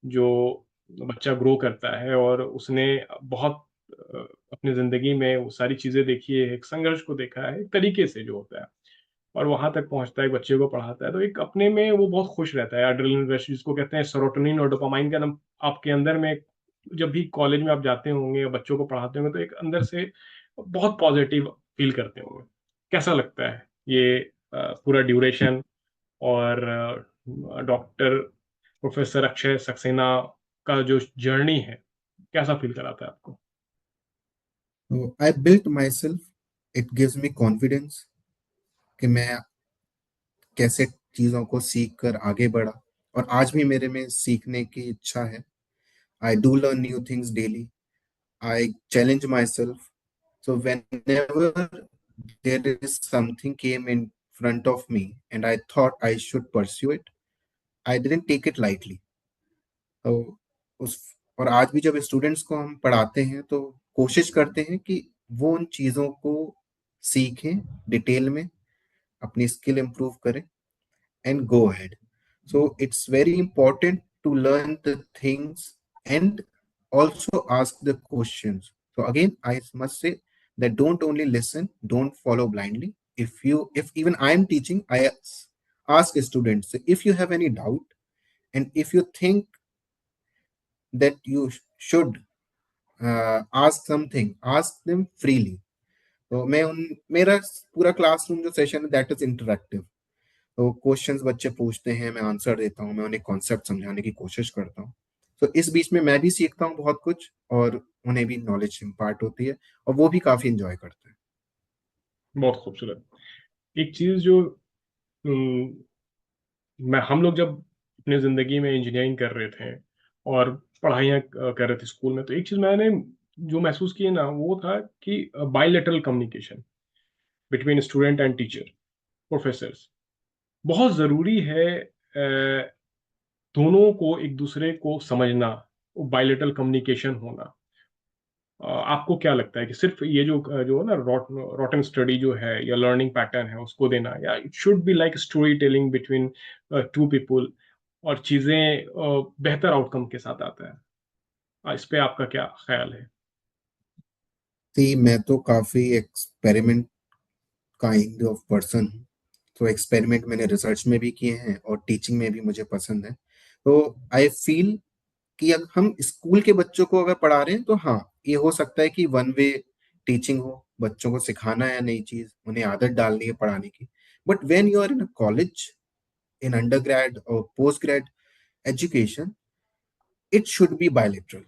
Speaker 1: जो बच्चा ग्रो करता है और उसने बहुत अपनी जिंदगी में वो सारी चीजें देखी है, एक संघर्ष को देखा है एक तरीके से जो होता है, और वहां तक पहुंचता है, एक बच्चे को पढ़ाता है, तो एक अपने में वो बहुत खुश रहता है. एड्रेनलिन रश जिसको कहते हैं, सेरोटोनिन और डोपामाइन का नाम आपके अंदर में, जब भी कॉलेज में आप जाते होंगे या बच्चों को पढ़ाते होंगे तो एक अंदर से बहुत पॉजिटिव फील करते होंगे. कैसा लगता है ये पूरा ड्यूरेशन और डॉक्टर प्रोफेसर अक्षय सक्सेना का जो जर्नी है, कैसा फील कराता है आपको?
Speaker 2: So I built myself. It gives me confidence कि मैं कैसे चीजों को सीख कर आगे बढ़ा, और आज भी मेरे में सीखने की इच्छा है. I do learn new things daily. I challenge my self. So whenever there is something came in front of me and I thought I should pursue it, I didn't take it lightly. तो उस और आज भी जब students को हम पढ़ाते हैं तो कोशिश करते हैं कि वो उन चीज़ों को सीखें डिटेल में, अपनी स्किल इम्प्रूव करें, and go ahead. So it's very important to learn the things and also ask the questions. So again, I must say that don't only listen, don't follow blindly. If even I am teaching, I ask students if you have any doubt, and if you think that you should ask something, ask them freely. तो मैं उन मेरा पूरा classroom जो session है that is interactive. तो questions बच्चे पूछते हैं, मैं आंसर देता हूँ, मैं उन्हें कॉन्सेप्ट समझाने की कोशिश करता हूँ. तो इस बीच में मैं भी सीखता हूँ बहुत कुछ, और उन्हें भी नॉलेज इम्पार्ट होती है, और वो भी काफी इंजॉय करते हैं.
Speaker 1: बहुत खूबसूरत. एक चीज जो अम, मैं हम लोग जब अपने ज़िंदगी में इंजीनियरिंग कर रहे थे और पढ़ाइयाँ कर रहे थे स्कूल में, तो एक चीज़ मैंने जो महसूस की ना, वो था कि bilateral communication between student and teacher, professors, बहुत ज़रूरी है. दोनों को एक-दूसरे को समझना, वो बाइलेटरल कम्युनिकेशन होना. आपको क्या लगता है कि सिर्फ़ ये जो है ना रॉटन स्टडी जो है या लर्निंग पैटर्न है उसको देना, या it should be like story telling between two people और चीज़ें बेहतर आउटकम के साथ आता है? इस पे आपका क्या ख़्याल है?
Speaker 2: थी मैं तो काफी एक्सपेरिमेंट काइंड ऑफ पर्सन हूँ. तो एक्सपेरिमेंट मैंने रिसर्च में भी किए हैं और टीचिंग में भी मुझे पसंद है. तो आई फील कि अगर हम स्कूल के बच्चों को अगर पढ़ा रहे हैं तो हाँ, ये हो सकता है कि वन वे टीचिंग हो, बच्चों को सिखाना है नई चीज, उन्हें आदत डालनी है पढ़ाने की. But when you are in college, in undergrad or postgrad education, it should be bilateral.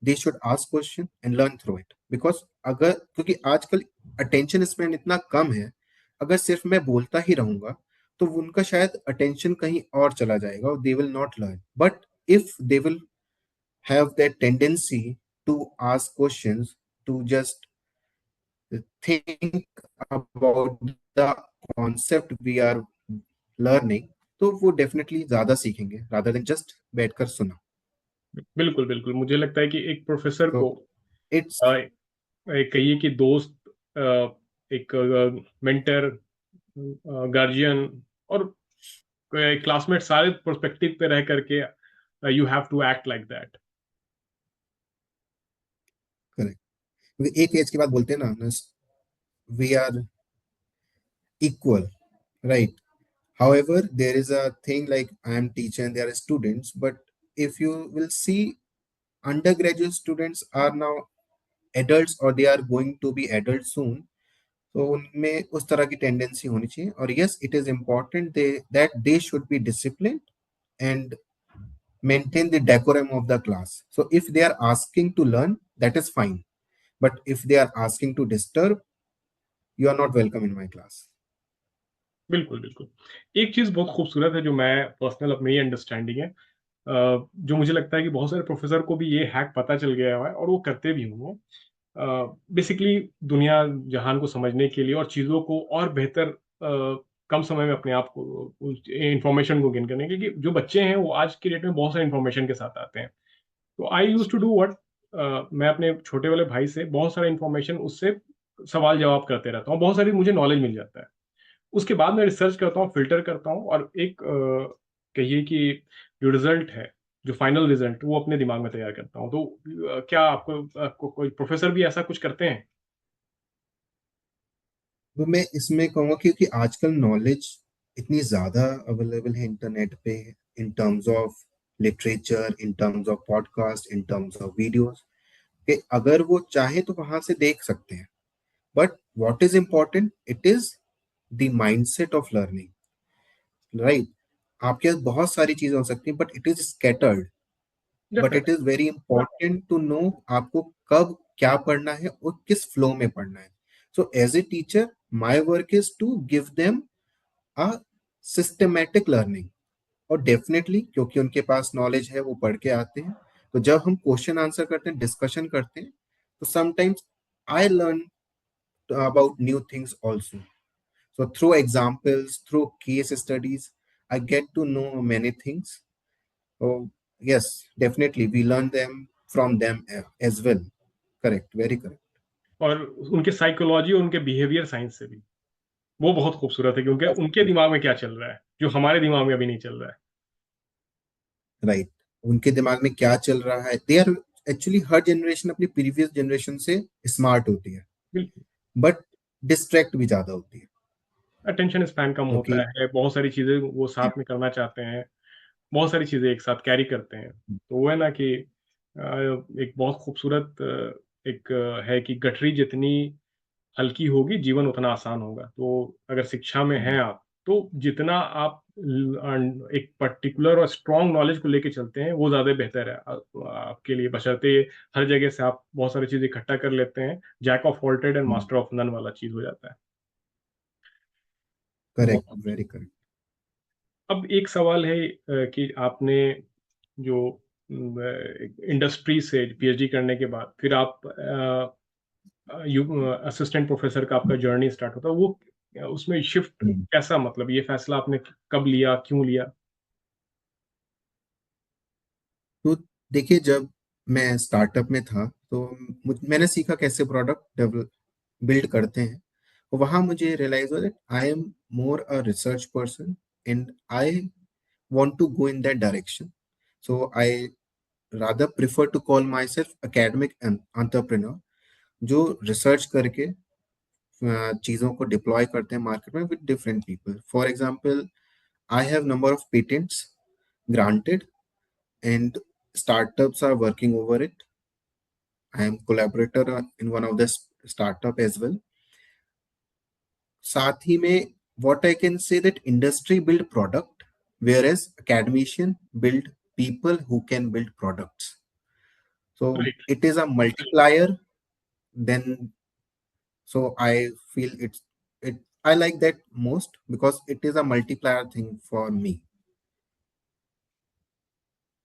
Speaker 2: They should ask question and learn through it. Because अगर क्योंकि आजकल अटेंशन स्पैन इतना कम है, अगर सिर्फ मैं बोलता ही रहूंगा तो उनका शायद अटेंशन कहीं और चला जाएगा और they will not learn. But if they will have that tendency to ask questions, to just think about the concept we are learning, तो वो डेफिनेटली ज्यादा सीखेंगे रादर देन जस्ट बैठकर सुना.
Speaker 1: बिल्कुल, बिल्कुल। मुझे लगता है कि एक प्रोफ़ेसर
Speaker 2: तो
Speaker 1: को
Speaker 2: इट्स
Speaker 1: एक कहिए कि दोस्त, एक मेंटर, गार्जियन और क्लासमेट, सारे पर्सपेक्टिव पे रह करके you have to act like that.
Speaker 2: क्योंकि एक एज के बाद बोलते हैं ना, we are equal, right? However, there is a thing like I am teacher and there are students, but if you will see, undergraduate students are now adults or they are going to be adults soon. तो उनमें उस तरह की tendency होनी चाहिए, और yes it is important they that they should be discipline and maintain the decorum of the class. So if they are asking to learn, that is fine, but if they are asking to disturb, you are not welcome in my class.
Speaker 1: बिल्कुल, बिल्कुल। एक चीज़ बहुत खूबसूरत है जो मैं personal अपनी अंडरस्टैंडिंग है, जो मुझे लगता है कि बहुत सारे प्रोफ़ेसर को भी ये हैक पता चल गया है और वो करते भी होंगे। बेसिकली दुनिया जहान को समझने के लिए और चीज़ों को और बेहतर कम समय में अपने आप को उस इन्फॉर्मेशन को गेन करने के लिए, कि जो बच्चे हैं वो आज की डेट में बहुत सारी इन्फॉर्मेशन के साथ आते हैं। तो I used to do what, मैं अपने छोटे वाले भाई से बहुत सारा इन्फॉर्मेशन उससे सवाल-जवाब करते रहता हूँ, बहुत सारी मुझे नॉलेज मिल जाता है। उसके बाद मैं रिसर्च करता हूँ, फ़िल्टर करता हूँ और एक कहिए कि जो रिज़ल्ट है, जो फाइनल रिज़ल्ट वो अपने दिमाग में तैयार करता हूँ। तो क्या आपको कोई प्रोफ़ेसर भी ऐसा कुछ करते हैं?
Speaker 2: तो मैं इसमें कहूँगा क्योंकि आजकल नॉलेज इतनी ज़्यादा अवेलेबल है इंटरनेट पे, in terms of literature, in terms of podcast, in terms of videos, कि अगर वो चाहे तो वहां से देख सकते हैं। But what is important, it is the mindset of learning, right? आपके पास बहुत सारी चीजें हो सकती हैं, but it is scattered. But it
Speaker 1: definitely.
Speaker 2: Is very important to know आपको कब क्या पढ़ना है और किस फ्लो में पढ़ना है। So as a teacher, my work is to give them a systematic learning. और डेफिनेटली क्योंकि उनके पास नॉलेज है, वो पढ़ के आते हैं, तो जब हम क्वेश्चन आंसर करते हैं, डिस्कशन करते हैं, तो sometimes I learn about new things also. So through examples, through case studies, I get to know many things. So yes, definitely we learn them from them as well. Correct, very correct.
Speaker 1: और उनके psychology और उनके behaviour science से भी। वो बहुत खूबसूरत है क्योंकि
Speaker 2: Of
Speaker 1: उनके
Speaker 2: course,
Speaker 1: दिमाग में क्या चल रहा है, जो हमारे दिमाग में अभी नहीं चल रहा है।
Speaker 2: right. उनके दिमाग में क्या चल रहा है, दे आर एक्चुअली, हर जनरेशन अपनी प्रीवियस जनरेशन से स्मार्ट होती है,
Speaker 1: बिल्कुल,
Speaker 2: बट डिस्ट्रैक्ट भी ज्यादा होती है,
Speaker 1: अटेंशन स्पैन कम होता
Speaker 2: क्योंकि
Speaker 1: है, बहुत सारी चीज़ें वो साथ में करना चाहते हैं, बहुत सारी चीज़ें एक साथ कैरी करते हैं। तो वो है ना कि एक बहुत खूबसूरत एक है कि गठरी जितनी हल्की होगी, जीवन उतना आसान होगा। तो अगर शिक्षा में हैं आप, तो जितना आप एक पर्टिकुलर और स्ट्रॉन्ग नॉलेज को लेके चलते हैं, वो ज़्यादा बेहतर है आपके लिए, बशर्ते हर जगह से आप बहुत सारी चीज़ें इकट्ठा कर लेते हैं, jack of all trade and master of none वाला चीज़ हो जाता है। बहुत
Speaker 2: करेक्ट, वेरी
Speaker 1: खूबसूरत।
Speaker 2: करेक्ट।
Speaker 1: अब एक सवाल है कि आपने जो इंडस्ट्री से पीएचडी करने के बाद फिर आप असिस्टेंट प्रोफेसर का आपका जर्नी स्टार्ट होता है, वो उसमें शिफ्ट कैसा, मतलब ये फैसला आपने कब लिया, क्यों लिया?
Speaker 2: तो देखिए, जब मैं स्टार्टअप में था, तो मैंने सीखा कैसे प्रोडक्ट डेवलप बिल्ड करते हैं। तो वहां मुझे रियलाइज हुआ that I am more a research person and I want to go in that direction. So I rather prefer to call myself academic entrepreneur, जो रिसर्च करके चीजों को डिप्लॉय करते हैं मार्केट में with different people. For example, I have number of patents granted and startups are working over it. I am collaborator in one of the startup as well. साथ ही में what I can say that industry build product, whereas academician build people who can build products. So
Speaker 1: right.
Speaker 2: it is a multiplier. Then so I feel it I like that most because it is a multiplier thing for me.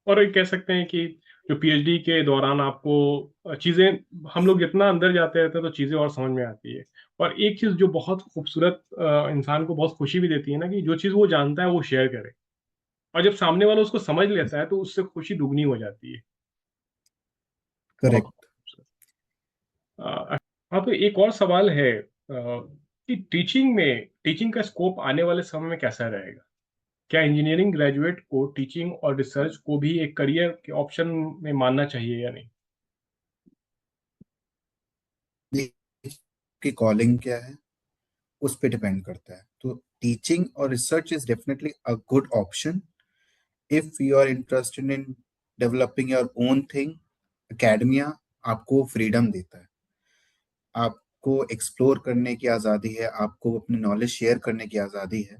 Speaker 1: और ये कह सकते हैं कि जो PhD के दौरान आपको चीज़ें, हम लोग जितना अंदर जाते रहते हैं तो चीज़ें और समझ में आती है। और एक चीज़ जो बहुत खूबसूरत इंसान को बहुत खुशी भी देती है ना, कि जो चीज़ वो जानता है वो शेयर करे, और जब सामने वाला उसको समझ लेता है तो उससे खुशी दुगनी हो जाती है। बहुत
Speaker 2: Correct.
Speaker 1: खूबसूरत। हाँ, तो एक और सवाल है कि टीचिंग का स्कोप आने वाले समय में कैसा रहेगा? क्या इंजीनियरिंग ग्रेजुएट को टीचिंग और रिसर्च को भी एक करियर के ऑप्शन में मानना चाहिए या नहीं?
Speaker 2: आपकी कॉलिंग क्या है उस पे डिपेंड करता है। तो टीचिंग और research is definitely a good option if you are interested in developing your own thing. Academia आपको फ्रीडम देता है, आपको एक्सप्लोर करने की आज़ादी है, आपको अपनी नॉलेज शेयर करने की आज़ादी है।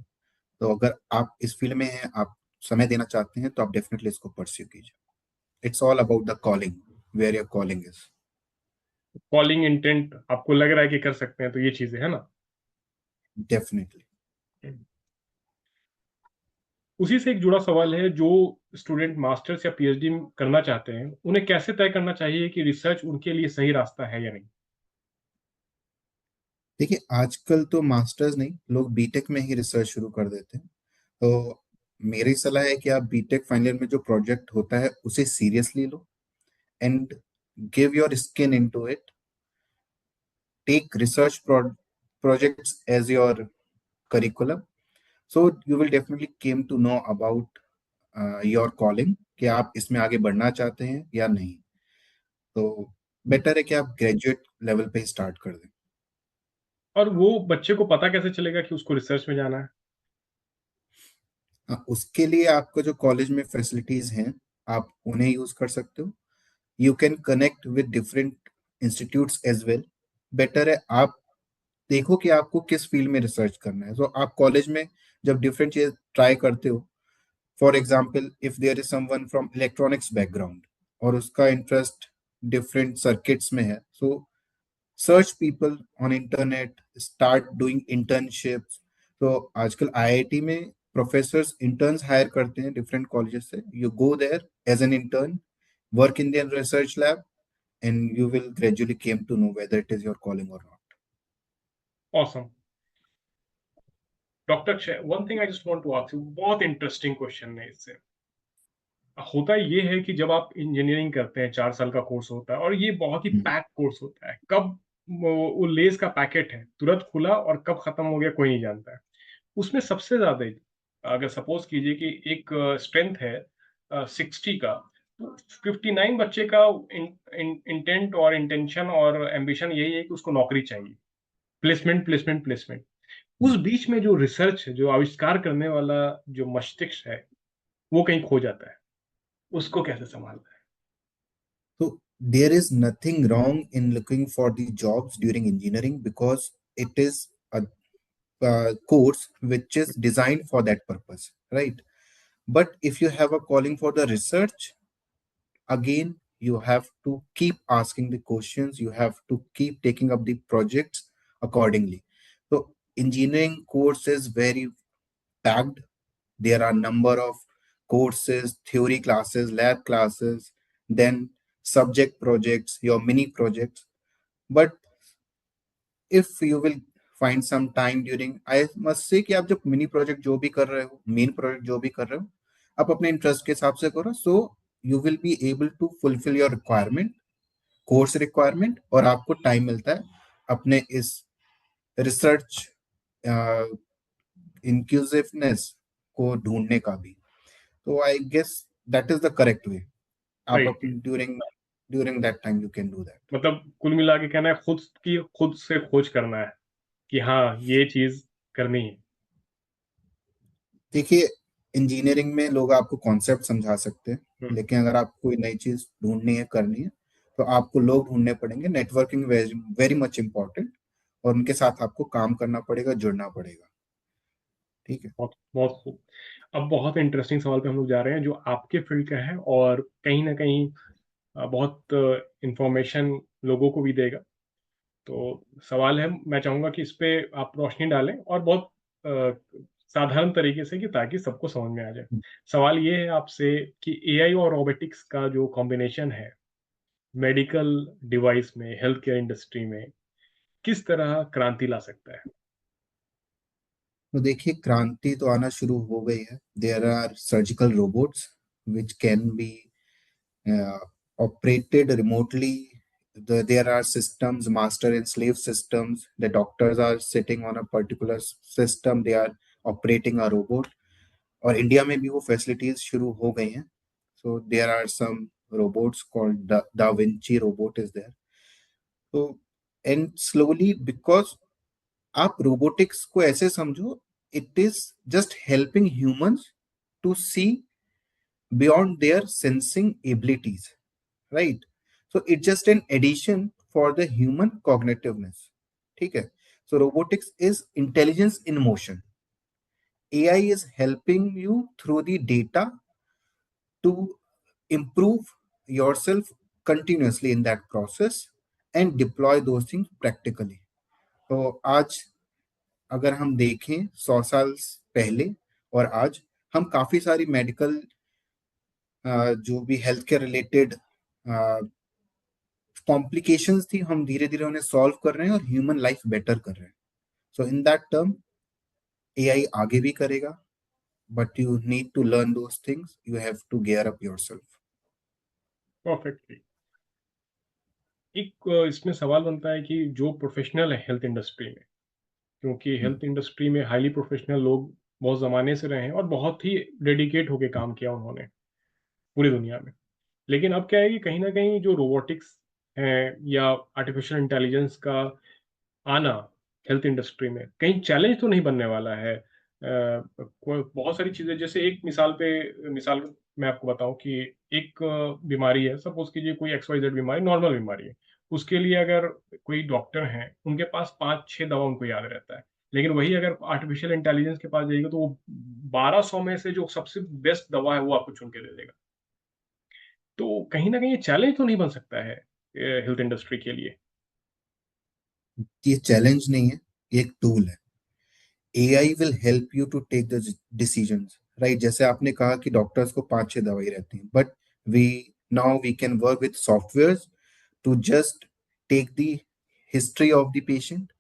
Speaker 2: तो अगर आप इस फील्ड में हैं, आप समय देना चाहते हैं, तो आप डेफिनेटली इसको परस्यू कीजिए। It's all about the calling, where your calling is.
Speaker 1: Calling intent आपको लग रहा है कि कर सकते हैं, तो ये चीज़ें, है ना?
Speaker 2: डेफिनेटली।
Speaker 1: उसी से एक जुड़ा सवाल है, जो स्टूडेंट मास्टर्स या पीएचडी करना चाहते हैं, उन्हें कैसे तय करना चाहिए कि रिसर्च उनके लिए सही रास्ता है या नहीं?
Speaker 2: देखिए, आजकल तो मास्टर्स नहीं, लोग बीटेक में ही रिसर्च शुरू कर देते हैं। तो मेरी सलाह है कि आप बीटेक फाइनल ईयर में जो प्रोजेक्ट होता है उसे सीरियसली लो and give your skin into it. Take research projects as your curriculum, so you will definitely came to know about your calling, कि आप इसमें आगे बढ़ना चाहते हैं या नहीं। तो बेटर है कि आप ग्रेजुएट लेवल पे स्टार्ट कर दें।
Speaker 1: और वो बच्चे को पता कैसे चलेगा कि उसको रिसर्च में जाना है?
Speaker 2: उसके लिए आपको जो कॉलेज में फैसिलिटीज हैं, आप उन्हें यूज कर सकते हो। You can connect with different institutes as well. Better है आप देखो कि आपको किस फील्ड में रिसर्च करना है। तो आप कॉलेज में जब डिफरेंट चीज ट्राई करते हो, for example if there is someone from electronics background और उसका इंटरेस्ट डिफरेंट सर्किट्स में है, so search people on internet, start doing internships. तो आजकल आईआईटी में प्रोफेसर्स इंटर्न्स हायर करते हैं डिफरेंट कॉलेजेस से। You go there as an intern, work in their research lab, and you will gradually came to know whether it is your calling or not.
Speaker 1: Awesome. Doctor Akshay, one thing I just want to ask you, बहुत interesting question है इससे। होता ये है कि जब आप engineering करते हैं, 4 साल का कोर्स होता है और ये बहुत ही
Speaker 2: हम्म,
Speaker 1: पैक कोर्स होता है। कब वो लेज़ का पैकेट है, तुरंत खुला और कब खत्म हो गया कोई नहीं जानता है। उसमें सबसे ज़्यादा, अगर सपोज़ कीजिए कि एक स्ट्रेंथ है 60 का, तो 59 बच्चे का इंटेंट और इंटेंशन और एम्बिशन यही है कि उसको नौकरी चाहिए। Placement, placement, placement. उस बीच में जो रिसर्च, जो आविष्कार करने वाला जो मस्तिष्क है, वो कहीं खो जाता है। उसको कैसे सँभालना है?
Speaker 2: So there is nothing wrong in looking for the jobs during engineering because it is a course which is designed for that purpose, right? But if you have a calling for the research, again, you have to keep asking the questions, you have to keep taking up the projects accordingly. So engineering course is very packed. There are number of courses, theory classes, lab classes, then subject projects, your mini projects. But if you will find some time during, I must say कि आप जब mini project जो भी कर रहे हो, main project जो भी कर रहे हो, आप अपने इंटरेस्ट के हिसाब से करो। So you will be able to fulfil your requirement, course requirement, और आपको टाइम मिलता है अपने इस रिसर्च इंक्लूसिवनेस को ढूंढने का भी। तो I guess that is the correct way. आप
Speaker 1: राइट।
Speaker 2: अपने during during that time you can do that.
Speaker 1: मतलब कुल मिला के कहना है, खुद से खोज करना है कि हाँ, ये चीज़ करनी है।
Speaker 2: देखिए, इंजीनियरिंग में लोग आपको कॉन्सेप्ट समझा सकते हैं,
Speaker 1: हुँ,
Speaker 2: लेकिन अगर आपको कोई नई चीज ढूंढनी है, करनी है, तो आपको लोग ढूंढने पड़ेंगे। नेटवर्किंग वेरी मच इम्पोर्टेंट, और उनके साथ आपको काम करना पड़ेगा, जुड़ना पड़ेगा। ठीक है।
Speaker 1: बहुत बहुत खूब। अब बहुत इंटरेस्टिंग सवाल पे हम लोग जा रहे हैं, जो आपके फ़ील्ड का है और कहीं न कहीं बहुत इन्फॉर्मेशन लोगों को भी देगा। तो सवाल है, मैं चाहूँगा कि इस पे आप रोशनी डालें और बहुत साधारण तरीके से, कि ताकि सबको समझ में आ जाए। सवाल ये है आपसे कि एआई और रोबोटिक्स का जो कॉम्बिनेशन है, मेडिकल डिवाइस में, हेल्थ केयर इंडस्ट्री में, किस तरह क्रांति ला सकता है?
Speaker 2: तो देखिए, क्रांति तो आना शुरू हो गई है। There are surgical robots which can be operated remotely. There are systems, master and slave systems. The doctors are sitting on a particular system. They are operating a robot. और इंडिया में भी वो फैसिलिटीज शुरू हो गई हैं। So there are some robots called da Vinci robot is there. तो and slowly, because आप रोबोटिक्स को ऐसे समझो, it is just helping humans to see beyond their sensing abilities, right? So it's just an addition for the human cognitiveness. ठीक है? So robotics is intelligence in motion. AI is helping you through the data to improve yourself continuously in that process and deploy those things practically. तो आज अगर हम देखें 100 साल पहले और आज, हम काफी सारी मेडिकल जो भी हेल्थ केयर रिलेटेड कॉम्प्लिकेशंस थी, हम धीरे धीरे उन्हें सॉल्व कर रहे हैं और ह्यूमन लाइफ बेटर कर रहे हैं. So in that term AI आगे भी करेगा, but you need to learn those things, you have to gear up yourself.
Speaker 1: Perfectly. एक इसमें सवाल बनता है कि जो प्रोफेशनल है हेल्थ इंडस्ट्री में, क्योंकि हेल्थ इंडस्ट्री में हाईली प्रोफेशनल लोग बहुत ज़माने से रहे हैं और बहुत ही डेडिकेट होके काम किया उन्होंने पूरी दुनिया में. लेकिन अब क्या है कि कहीं न कहीं जो रोबोटिक्स है या आर्टिफ़िशियल इंटेलिजेंस का आना हेल्थ इंडस्ट्री में, कहीं चैलेंज तो नहीं बनने वाला है? कोई बहुत सारी चीज़ें, जैसे एक मिसाल मैं आपको बताऊँ कि एक बीमारी है, सपोज़ कीजिए कोई एक्स वाई ज़ेड बीमारी, नॉर्मल बीमारी है। उसके लिए अगर कोई डॉक्टर हैं, उनके पास 5-6 दवा उनको याद रहता है। लेकिन वही अगर आर्टिफ़िशियल इंटेलिजेंस के पास जाइएगा तो वो 1200 में से जो सबसे बेस्ट दवा है वो आपको चुन के दे देगा। तो कहीं न कहीं ये चैलेंज तो नहीं बन सकता है हेल्थ इंडस्ट्री के लिए?
Speaker 2: ये चैलेंज नहीं है, ये एक टूल है. AI will help you to take the decisions, right? जैसे आपने कहा कि डॉक्टर्स को 5-6 दवाई रहती हैं, but we now we can work with software to just take the history of the patient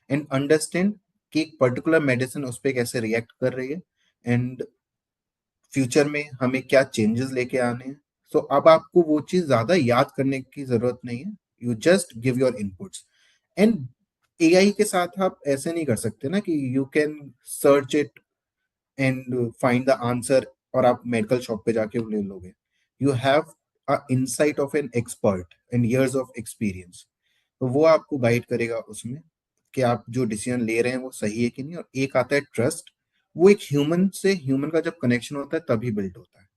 Speaker 2: and understand कि एक पर्टिकुलर मेडिसिन उस पर कैसे रिएक्ट कर रही है, एंड फ्यूचर में हमें क्या चेंजेस लेके आने हैं. सो अब आपको वो चीज ज्यादा याद करने की जरूरत नहीं है, you just give your inputs. And AI के साथ आप ऐसे नहीं कर सकते ना कि you can search it and find the answer और आप मेडिकल शॉप पे जाके वो ले लोगे. You have a insight of an expert and years of experience. तो वो आपको गाइड करेगा उसमें कि आप जो डिसीजन ले रहे हैं वो सही है कि नहीं. और एक आता है ट्रस्ट, वो एक ह्यूमन से ह्यूमन का जब कनेक्शन होता है तभी बिल्ड होता है.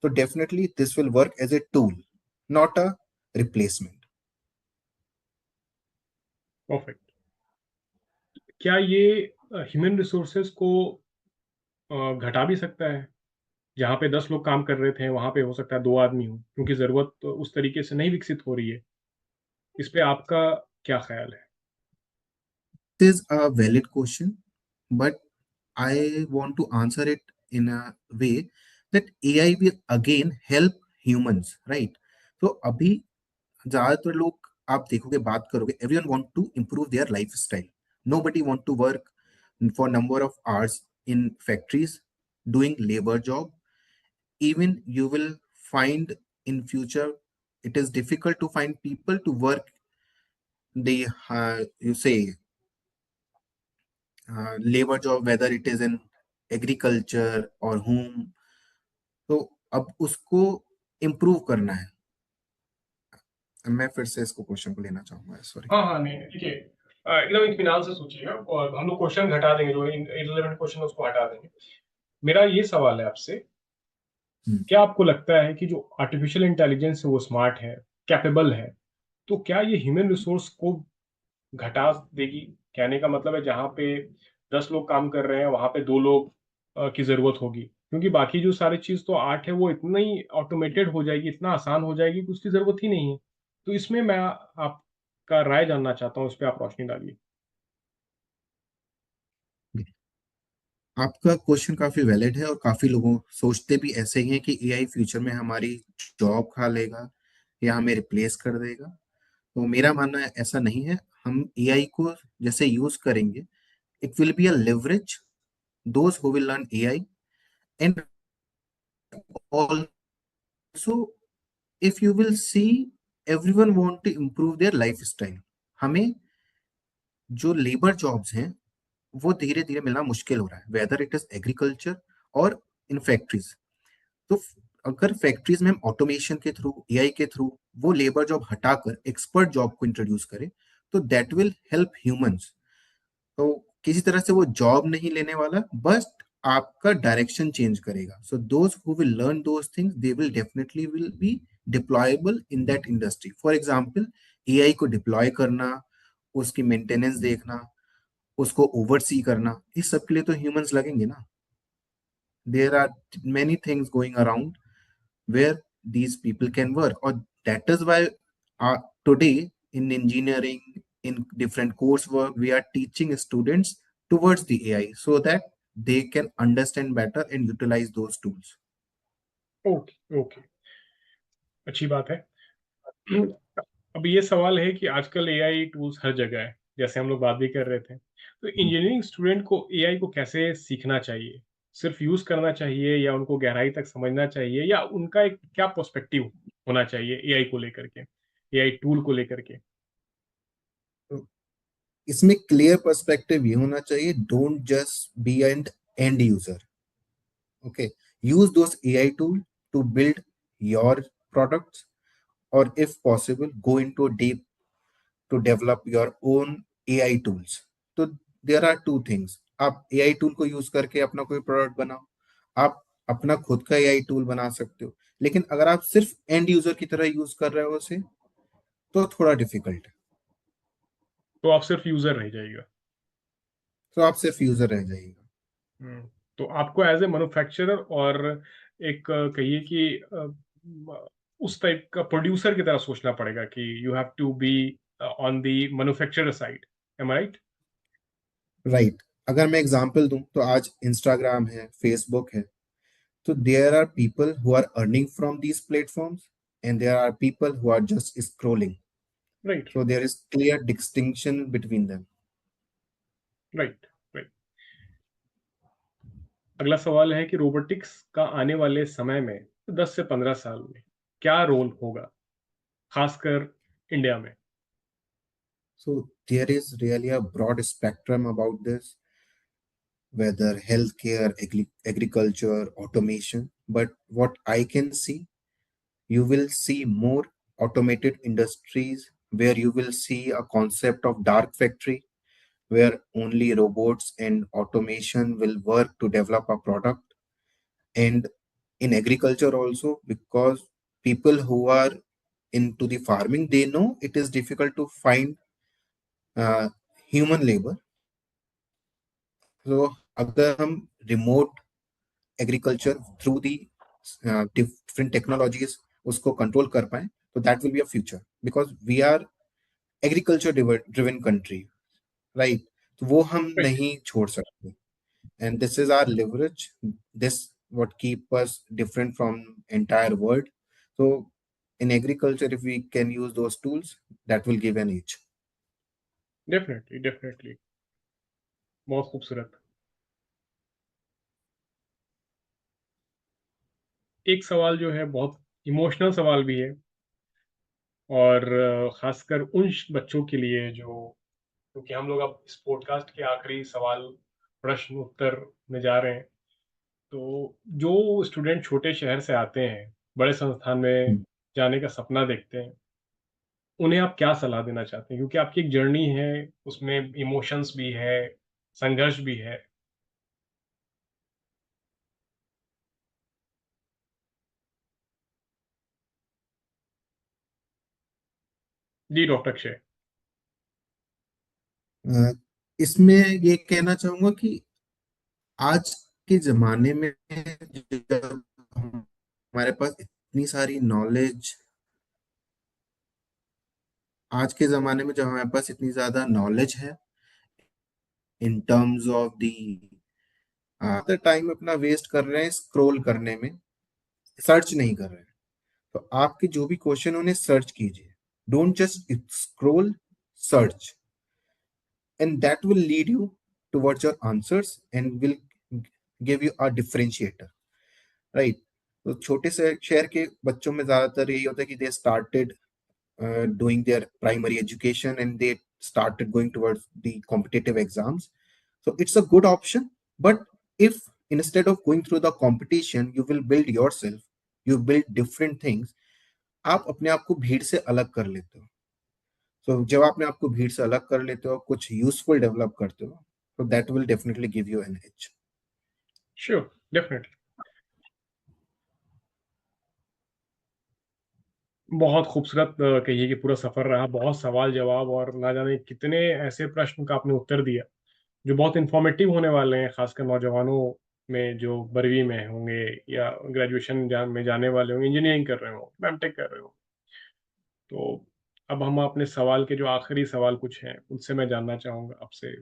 Speaker 2: तो definitely this will work as a tool, not a replacement.
Speaker 1: Perfect. क्या ये ह्यूमन रिसोर्सेज को घटा भी सकता है? जहाँ पे 10 लोग काम कर रहे थे, वहाँ पे हो सकता है 2 आदमी हों, क्योंकि ज़रूरत तो उस तरीके से नहीं विकसित हो रही है। इस पे आपका क्या ख़्याल है?
Speaker 2: This is a valid question, but I want to answer it in a way that AI will again help humans, right? तो अभी ज्यादातर लोग आप देखोगे, बात करोगे, everyone want to improve their lifestyle. Nobody want to work for number of hours in factories doing labor job. Even you will find in future it is difficult to find people to work the you say labor job, whether it is in agriculture और home. तो अब उसको improve करना है. मैं फिर से इसको क्वेश्चन को लेना चाहूंगा, सॉरी.
Speaker 1: हाँ, हाँ, नहीं, देखिए एकदम इत्मीनान से सोचिएगा और हम लोग क्वेश्चन घटा देंगे, जो इर्रेलेवेंट क्वेश्चन है उसको हटा देंगे। मेरा ये सवाल है आपसे, क्या आपको लगता है कि जो आर्टिफ़िशियल इंटेलिजेंस है वो स्मार्ट है, कैपेबल है, तो क्या ये ह्यूमन रिसोर्स को घटा देगी? कहने का मतलब है जहाँ पे 10 लोग काम कर रहे हैं, वहाँ पे 2 लोग की ज़रूरत होगी। क्योंकि बाकी जो सारी चीज़ तो आर्ट है, वो इतनी ऑटोमेटेड हो जाएगी, इतना आसान हो जाएगी कि उसकी ज़रूरत ही नहीं है। तो इसमें मैं आपका राय जानना चाहता हूँ, इस पे आप रोशनी डालिए।
Speaker 2: आपका क्वेश्चन काफी वैलिड है और काफी लोगों सोचते भी ऐसे ही हैं कि एआई फ्यूचर में हमारी जॉब खा लेगा या हमें रिप्लेस कर देगा. तो मेरा मानना है ऐसा नहीं है. हम एआई को जैसे यूज करेंगे, it will be a leverage those who will learn AI. And also if you will see, everyone want to improve their lifestyle. हमें जो लेबर जॉब्स हैं वो धीरे धीरे मिलना मुश्किल हो रहा है, वेदर इट इज एग्रीकल्चर और इन फैक्ट्रीज. तो अगर फैक्ट्रीज में हम ऑटोमेशन के थ्रू, एआई के थ्रू वो लेबर जॉब हटाकर एक्सपर्ट जॉब को इंट्रोड्यूस करें, तो दैट विल हेल्प ह्यूमंस। तो किसी तरह से वो जॉब नहीं लेने वाला, बस आपका डायरेक्शन चेंज करेगा। So those who will learn those things they will definitely will be deployable in that industry. For example, AI को डिप्लॉय करना, उसकी मेंटेनेंस देखना, उसको ओवरसी करना, इस सब के लिए तो ह्यूमंस लगेंगे ना। There are many things going around where these people can work, or that is why today in engineering, in different coursework, we are teaching students towards the AI so that they can understand better and utilize those tools.
Speaker 1: Okay, okay, अच्छी बात है। अब ये सवाल है कि आजकल AI tools हर जगह है, जैसे हम लोग बात भी कर रहे थे। तो इंजीनियरिंग स्टूडेंट को एआई को कैसे सीखना चाहिए? सिर्फ़ यूज़ करना चाहिए या उनको गहराई तक समझना चाहिए या उनका एक क्या पर्सपेक्टिव होना चाहिए एआई को लेकर के, एआई टूल को लेकर के?
Speaker 2: तो इसमें क्लियर पर्सपेक्टिव ये होना चाहिए, don't just be an end user. Okay, use those AI tool to build your products, or if possible go into deep to develop your own AI tools। तो there are two things, आप AI tool को use करके अपना कोई product बनाओ, आप अपना खुद का AI टूल बना सकते हो। लेकिन अगर आप सिर्फ एंड यूजर की तरह यूज कर रहे हो उसे, तो थोड़ा डिफिकल्ट है।
Speaker 1: तो आप सिर्फ़ यूज़र रह जाइएगा।
Speaker 2: तो आप सिर्फ यूजर रह जाइएगा।
Speaker 1: हुँ, तो आपको एज़ ए मैन्युफैक्चरर और एक कहिए कि म उस टाइप का प्रोड्यूसर की तरह सोचना पड़ेगा कि you have to be on the manufacturer side, am I right?
Speaker 2: Right, अगर मैं एग्जांपल दूं तो आज इंस्टाग्राम है, फेसबुक है, तो there are people who are earning from these platforms and there are people who are just scrolling.
Speaker 1: Right,
Speaker 2: So there is clear distinction between them.
Speaker 1: Right, right. अगला सवाल है कि रोबोटिक्स का आने वाले समय में 10 से 15 साल में क्या रोल होगा, खासकर इंडिया में?
Speaker 2: So there is really a broad spectrum about this, whether healthcare, agriculture, automation. But what I can see, you will see more automated industries where you will see a concept of dark factory, where only robots and automation will work to develop a product. And in agriculture also, because people who are into the farming, they know it is difficult to find human labour. तो अगर हम remote agriculture through the different technologies उसको control कर पाए, तो that will be a future, because we are agriculture driven country, right. तो वो हम
Speaker 1: राइट,
Speaker 2: नहीं छोड़ सकते, and this is our leverage, this what keep us different from entire world। so in agriculture, if we can use those tools, that will give an edge।
Speaker 1: Definitely, definitely, बहुत खूबसूरत। एक सवाल जो है बहुत इमोशनल सवाल भी है और खासकर उन बच्चों के लिए जो, क्योंकि हम लोग अब इस पॉडकास्ट के आखिरी सवाल प्रश्न उत्तर में जा रहे हैं। तो जो स्टूडेंट छोटे शहर से आते हैं, बड़े संस्थान में जाने का सपना देखते हैं, उन्हें आप क्या सलाह देना चाहते हैं? क्योंकि आपकी एक जर्नी है, उसमें इमोशंस भी है, संघर्ष भी है। जी, डॉक्टर अक्षय।
Speaker 2: इसमें ये कहना चाहूंगा कि आज के जमाने में जब हमारे पास इतनी सारी नॉलेज, आज के जमाने में जब हमारे पास इतनी ज्यादा नॉलेज है in terms of the, time अपना वेस्ट कर रहे हैं स्क्रॉल करने में, सर्च नहीं कर रहे हैं। तो आपके जो भी क्वेश्चन उन्हें सर्च कीजिए, don't just scroll, search, and that will lead you towards your answers and will give you a differentiator, right. तो छोटे से शहर के बच्चों में ज्यादातर यही होता है कि they started doing their primary education and they started going towards the competitive exams, so it's a good option। but if instead of going through the competition you will build yourself, you build different things, आप अपने आप को भीड़ से अलग कर लेते हो। तो जब आपने आपको भीड़ से अलग कर लेते हो, कुछ यूजफुल डेवलप करते हो, तो that will definitely give you an edge.
Speaker 1: Sure, definitely. बहुत खूबसूरत कहिए कि पूरा सफ़र रहा, बहुत सवाल-जवाब और ना जाने कितने ऐसे प्रश्न का आपने उत्तर दिया, जो बहुत इन्फॉर्मेटिव होने वाले हैं, खासकर नौजवानों में जो 12वीं में होंगे या ग्रेजुएशन में जाने वाले होंगे, इंजीनियरिंग कर रहे हों, एमटेक कर रहे हों। तो अब हम अपने सवाल के जो आखिरी सवाल कुछ हैं, उनसे मैं जानना चाहूँगा आपसे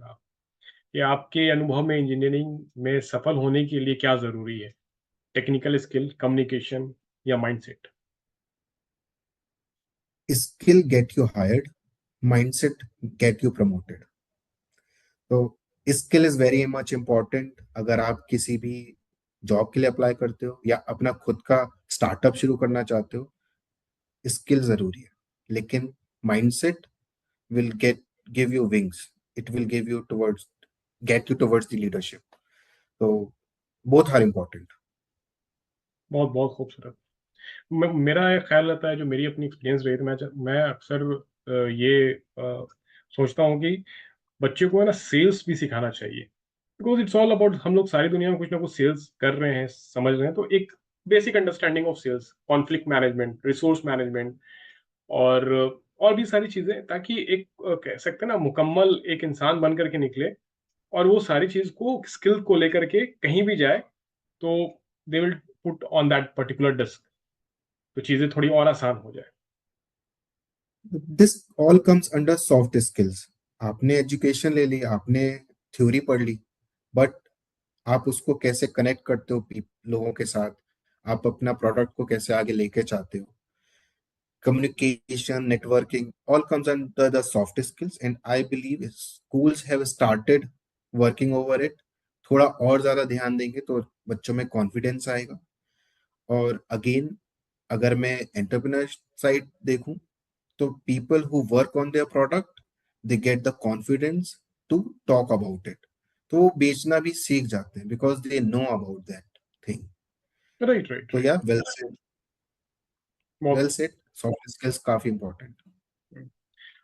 Speaker 1: कि आपके अनुभव में इंजीनियरिंग में सफल होने के लिए क्या ज़रूरी है? टेक्निकल स्किल, कम्युनिकेशन या mindset?
Speaker 2: Skill get you hired, mindset get you promoted. तो skill is very much important. अगर आप किसी भी जॉब के लिए अप्लाई करते हो या अपना खुद का स्टार्टअप शुरू करना चाहते हो, स्किल जरूरी है। लेकिन mindset will give you wings. It will give you towards get you towards the leadership. So both are important.
Speaker 1: बहुत, बहुत खूबसूरत। मेरा एक ख़्याल रहता है, जो मेरी अपनी एक्सपीरियंस रही, तो मैं अक्सर ये सोचता हूँ कि बच्चे को है ना सेल्स भी सिखाना चाहिए। बिकॉज़ इट्स ऑल अबाउट, हम लोग सारी दुनिया में कुछ ना कुछ सेल्स कर रहे हैं, समझ रहे हैं, तो एक basic understanding of sales, conflict management, resource management और भी सारी चीज़ें, ताकि एक कह सकते हैं ना मुकम्मल एक इंसान बन कर के निकले और वो सारी चीज़ को स्किल को लेकर के कहीं भी जाए, तो they will put on that particular disk, तो चीज़ें थोड़ी और आसान हो जाए।
Speaker 2: This all comes under soft skills. आपने एजुकेशन ले ली, आपने थ्योरी पढ़ ली, बट आप उसको कैसे कनेक्ट करते हो लोगों के साथ, आप अपना प्रोडक्ट को कैसे आगे लेके चाहते हो, communication, networking, all comes under the soft skills, and I believe schools have started working over it. थोड़ा और ज्यादा ध्यान देंगे तो बच्चों में कॉन्फिडेंस आएगा। और अगेन, अगर मैं एंटरप्रेन्योर साइड देखूं, तो people who work on their product, they get the confidence to talk about it. तो वो बेचना भी सीख जाते हैं because they know about that thing.
Speaker 1: Right, right,
Speaker 2: तो
Speaker 1: राइट।
Speaker 2: या वेल सेड,
Speaker 1: बहुत
Speaker 2: वेल
Speaker 1: खूब।
Speaker 2: सेड, सॉफ्ट स्किल्स काफी इंपॉर्टेंट।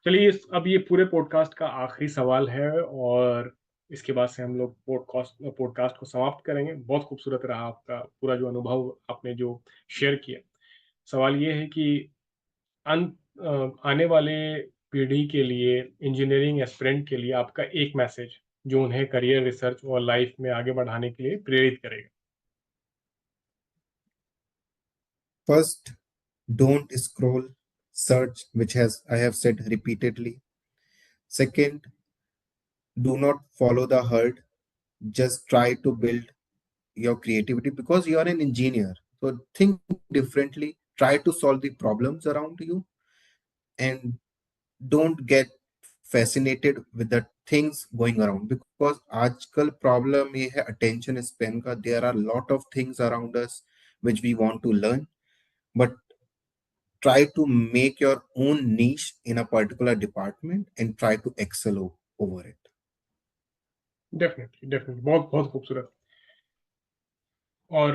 Speaker 1: चलिए, अब ये पूरे पॉडकास्ट का आखिरी सवाल है और इसके बाद से हम लोग पॉडकास्ट पॉडकास्ट को समाप्त करेंगे। बहुत खूबसूरत रहा आपका पूरा जो अनुभव आपने जो शेयर किया। सवाल ये है कि आने वाले पीढ़ी के लिए, इंजीनियरिंग एस्पिरेंट के लिए आपका एक मैसेज, जो उन्हें करियर, रिसर्च और लाइफ में आगे बढ़ाने के लिए प्रेरित करेगा।
Speaker 2: First, don't scroll, search, which has I have said repeatedly. Second, do not follow the herd. Just try to build your creativity because you are an engineer. So think differently. Try to solve the problems around you and don't get fascinated with the things going around because आजकल problem ये है attention span का. There are a lot of things around us which we want to learn, but try to make your own niche in a particular department and try to excel over it.
Speaker 1: Definitely, definitely, बहुत बहुत खूबसूरत। और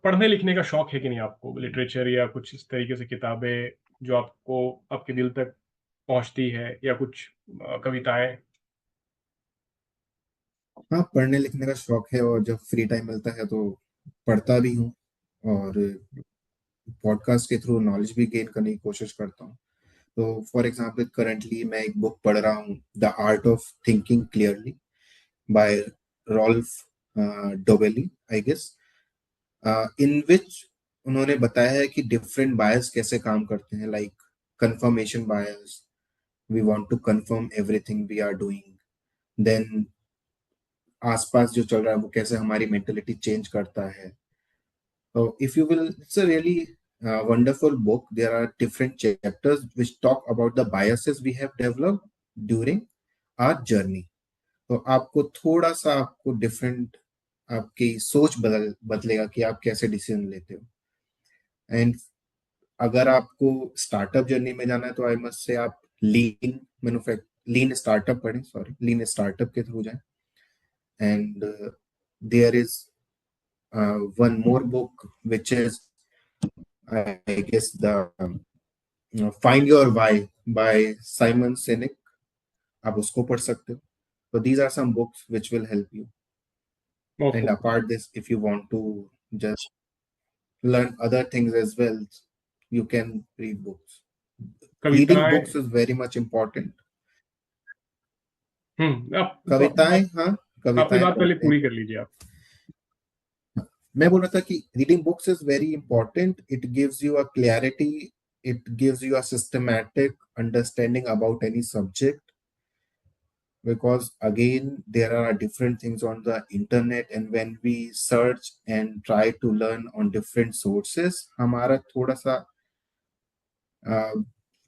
Speaker 1: पढ़ने-लिखने का शौक है कि नहीं आपको? लिटरेचर या कुछ इस तरीके से किताबें जो आपको आपके दिल तक पहुँचती है, या कुछ कविताएँ?
Speaker 2: हाँ, पढ़ने लिखने का शौक है और जब फ्री टाइम मिलता है तो पढ़ता भी हूँ और पॉडकास्ट के थ्रू नॉलेज भी गेन करने की कोशिश करता हूँ। तो फॉर एग्जांपल करंटली मैं एक बुक पढ़ रहा हूँ, the art of thinking clearly by Rolf Dobelli I guess, in which उन्होंने बताया है कि डिफरेंट बायस कैसे काम करते हैं, like confirmation bias, we want to confirm everything we are doing, then आसपास जो चल रहा है वो कैसे हमारी मेंटेलिटी चेंज करता है। So if you will, it's a really wonderful book. There are different chapters which talk about the biases we have developed during our journey. तो आपको थोड़ा सा आपको डिफरेंट आपकी सोच बदलेगा कि आप कैसे डिसीजन लेते हो। एंड अगर आपको स्टार्टअप जर्नी में जाना है तो आई मस्ट से आप लीन स्टार्टअप पढ़ें, सॉरी लीन स्टार्टअप के थ्रू जाएं। And there is one more book which is I guess the find your why by Simon Sinek, आप उसको पढ़ सकते हो। तो these are some books which will help you.
Speaker 1: बहुत
Speaker 2: एंड
Speaker 1: खूब।
Speaker 2: Apart this, if you want to just learn other things as well, you can read books. Reading
Speaker 1: कविताएं।
Speaker 2: books is very much important.
Speaker 1: आप
Speaker 2: कविताएं, हाँ,
Speaker 1: अपनी
Speaker 2: कविताएं
Speaker 1: बात पहले
Speaker 2: पढ़ते हैं।
Speaker 1: पूरी कर लीजिए आप।
Speaker 2: मैं बोल रहा था कि reading books is very important, it gives you a clarity, it gives you a systematic understanding about any subject, because again there are different things on the internet, and when we search and try to learn on different sources, हमारा थोड़ा सा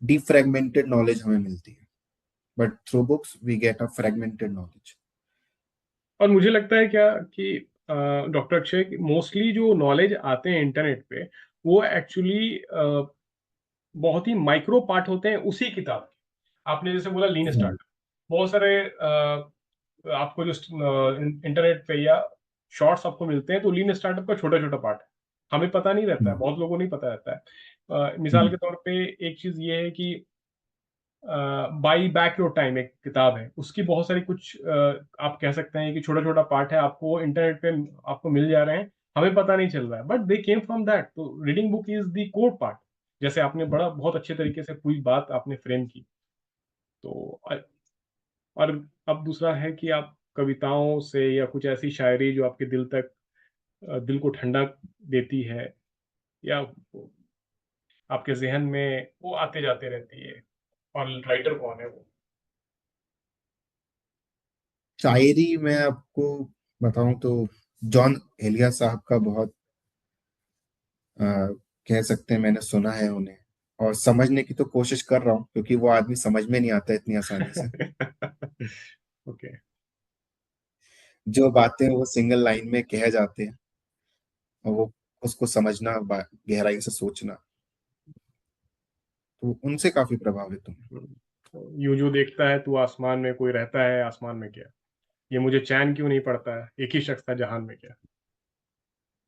Speaker 2: डिफ्रेगमेंटेड knowledge हमें मिलती है, but through books we get a fragmented knowledge.
Speaker 1: और मुझे लगता है क्या कि डॉक्टर अक्षय, मोस्टली जो नॉलेज आते हैं इंटरनेट पे, वो एक्चुअली बहुत ही माइक्रो पार्ट होते हैं उसी किताब के। आपने जैसे बोला लीन स्टार्ट, बहुत सारे आपको जो इंटरनेट पे या शॉर्ट्स आपको मिलते हैं, तो लीन स्टार्टअप का छोटा छोटा पार्ट है, हमें पता नहीं रहता है, बहुत लोगों को नहीं पता रहता है। मिसाल के तौर पे एक चीज ये है कि बाई बैक योर टाइम एक किताब है, उसकी बहुत सारी कुछ आप कह सकते हैं कि छोटा छोटा पार्ट है, आपको इंटरनेट पे आपको मिल जा रहे हैं, हमें पता नहीं चल रहा है, but they came from that. तो reading book is the core part. जैसे आपने बड़ा बहुत अच्छे तरीके से पूरी बात आपने फ्रेम की। तो और अब दूसरा है कि आप कविताओं से या कुछ ऐसी शायरी जो आपके दिल तक दिल को ठंडक देती है, या आपके जहन में वो आते जाते रहती है, और राइटर कौन है वो?
Speaker 2: शायरी में आपको बताऊं तो जॉन एलिया साहब का बहुत कह सकते हैं, मैंने सुना है उन्हें, और समझने की तो कोशिश कर रहा हूँ, क्योंकि वो आदमी समझ में नहीं आता इतनी आसानी से।
Speaker 1: ओके।
Speaker 2: जो बातें वो सिंगल लाइन में कह जाते हैं, और वो उसको समझना, गहराई से सोचना, तो उनसे काफी प्रभावित हूँ।
Speaker 1: यूं जो देखता है तू आसमान में, कोई रहता है आसमान में क्या, ये मुझे चैन क्यों नहीं पड़ता है, एक ही शख्स था जहान में क्या।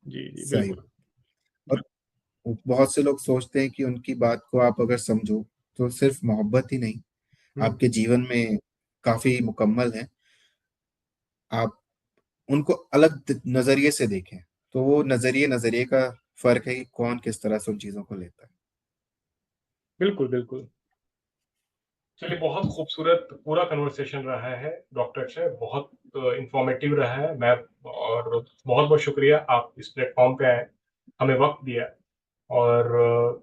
Speaker 1: जी जी
Speaker 2: सही
Speaker 1: बिल्कुल।
Speaker 2: बात। और बहुत से लोग सोचते हैं कि उनकी बात को आप अगर समझो तो सिर्फ मोहब्बत ही नहीं,
Speaker 1: हम्म,
Speaker 2: आपके जीवन में काफी मुकम्मल है, आप उनको अलग नजरिए से देखें। तो वो नजरिए नजरिए का फर्क है कि कौन किस तरह से उन चीजों को लेता है।
Speaker 1: बिल्कुल बिल्कुल। चलिए, बहुत खूबसूरत पूरा कन्वर्सेशन रहा है डॉक्टर अक्षय, बहुत इंफॉर्मेटिव रहा है। मैं और बहुत बहुत शुक्रिया, आप इस प्लेटफॉर्म पे आए, हमें वक्त दिया, और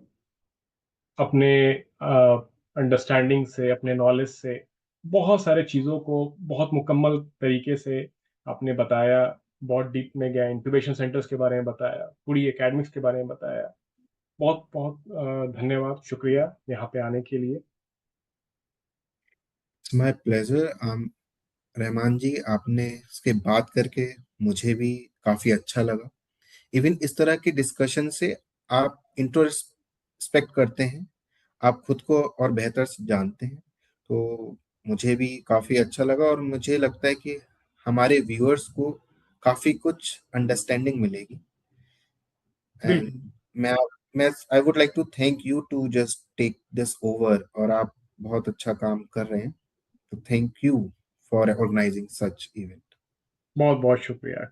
Speaker 1: अपने अंडरस्टैंडिंग से, अपने नॉलेज से बहुत सारे चीज़ों को बहुत मुकम्मल तरीके से आपने बताया। बहुत डीप में गया, इंक्यूबेशन सेंटर्स के बारे में बताया, पूरी एकेडमिक्स के बारे में बताया। बहुत बहुत धन्यवाद, शुक्रिया यहाँ पे आने के लिए।
Speaker 2: My pleasure. रहमान जी, आपने इसके बात करके मुझे भी काफी अच्छा लगा। इवन इस तरह की डिस्कशन से आप इंट्रोस्पेक्ट करते हैं, आप खुद को और बेहतर से जानते हैं, तो मुझे भी काफी अच्छा लगा, और मुझे लगता है कि हमारे व्यूअर्स को काफी कुछ अंडरस्टैंडिंग मिलेगी। एंड
Speaker 1: बिल्कुल।
Speaker 2: मैं मैं I would like to thank you to just take this over, और आप बहुत अच्छा काम कर रहे हैं, तो thank you for organising such event.
Speaker 1: बहुत बहुत शुक्रिया।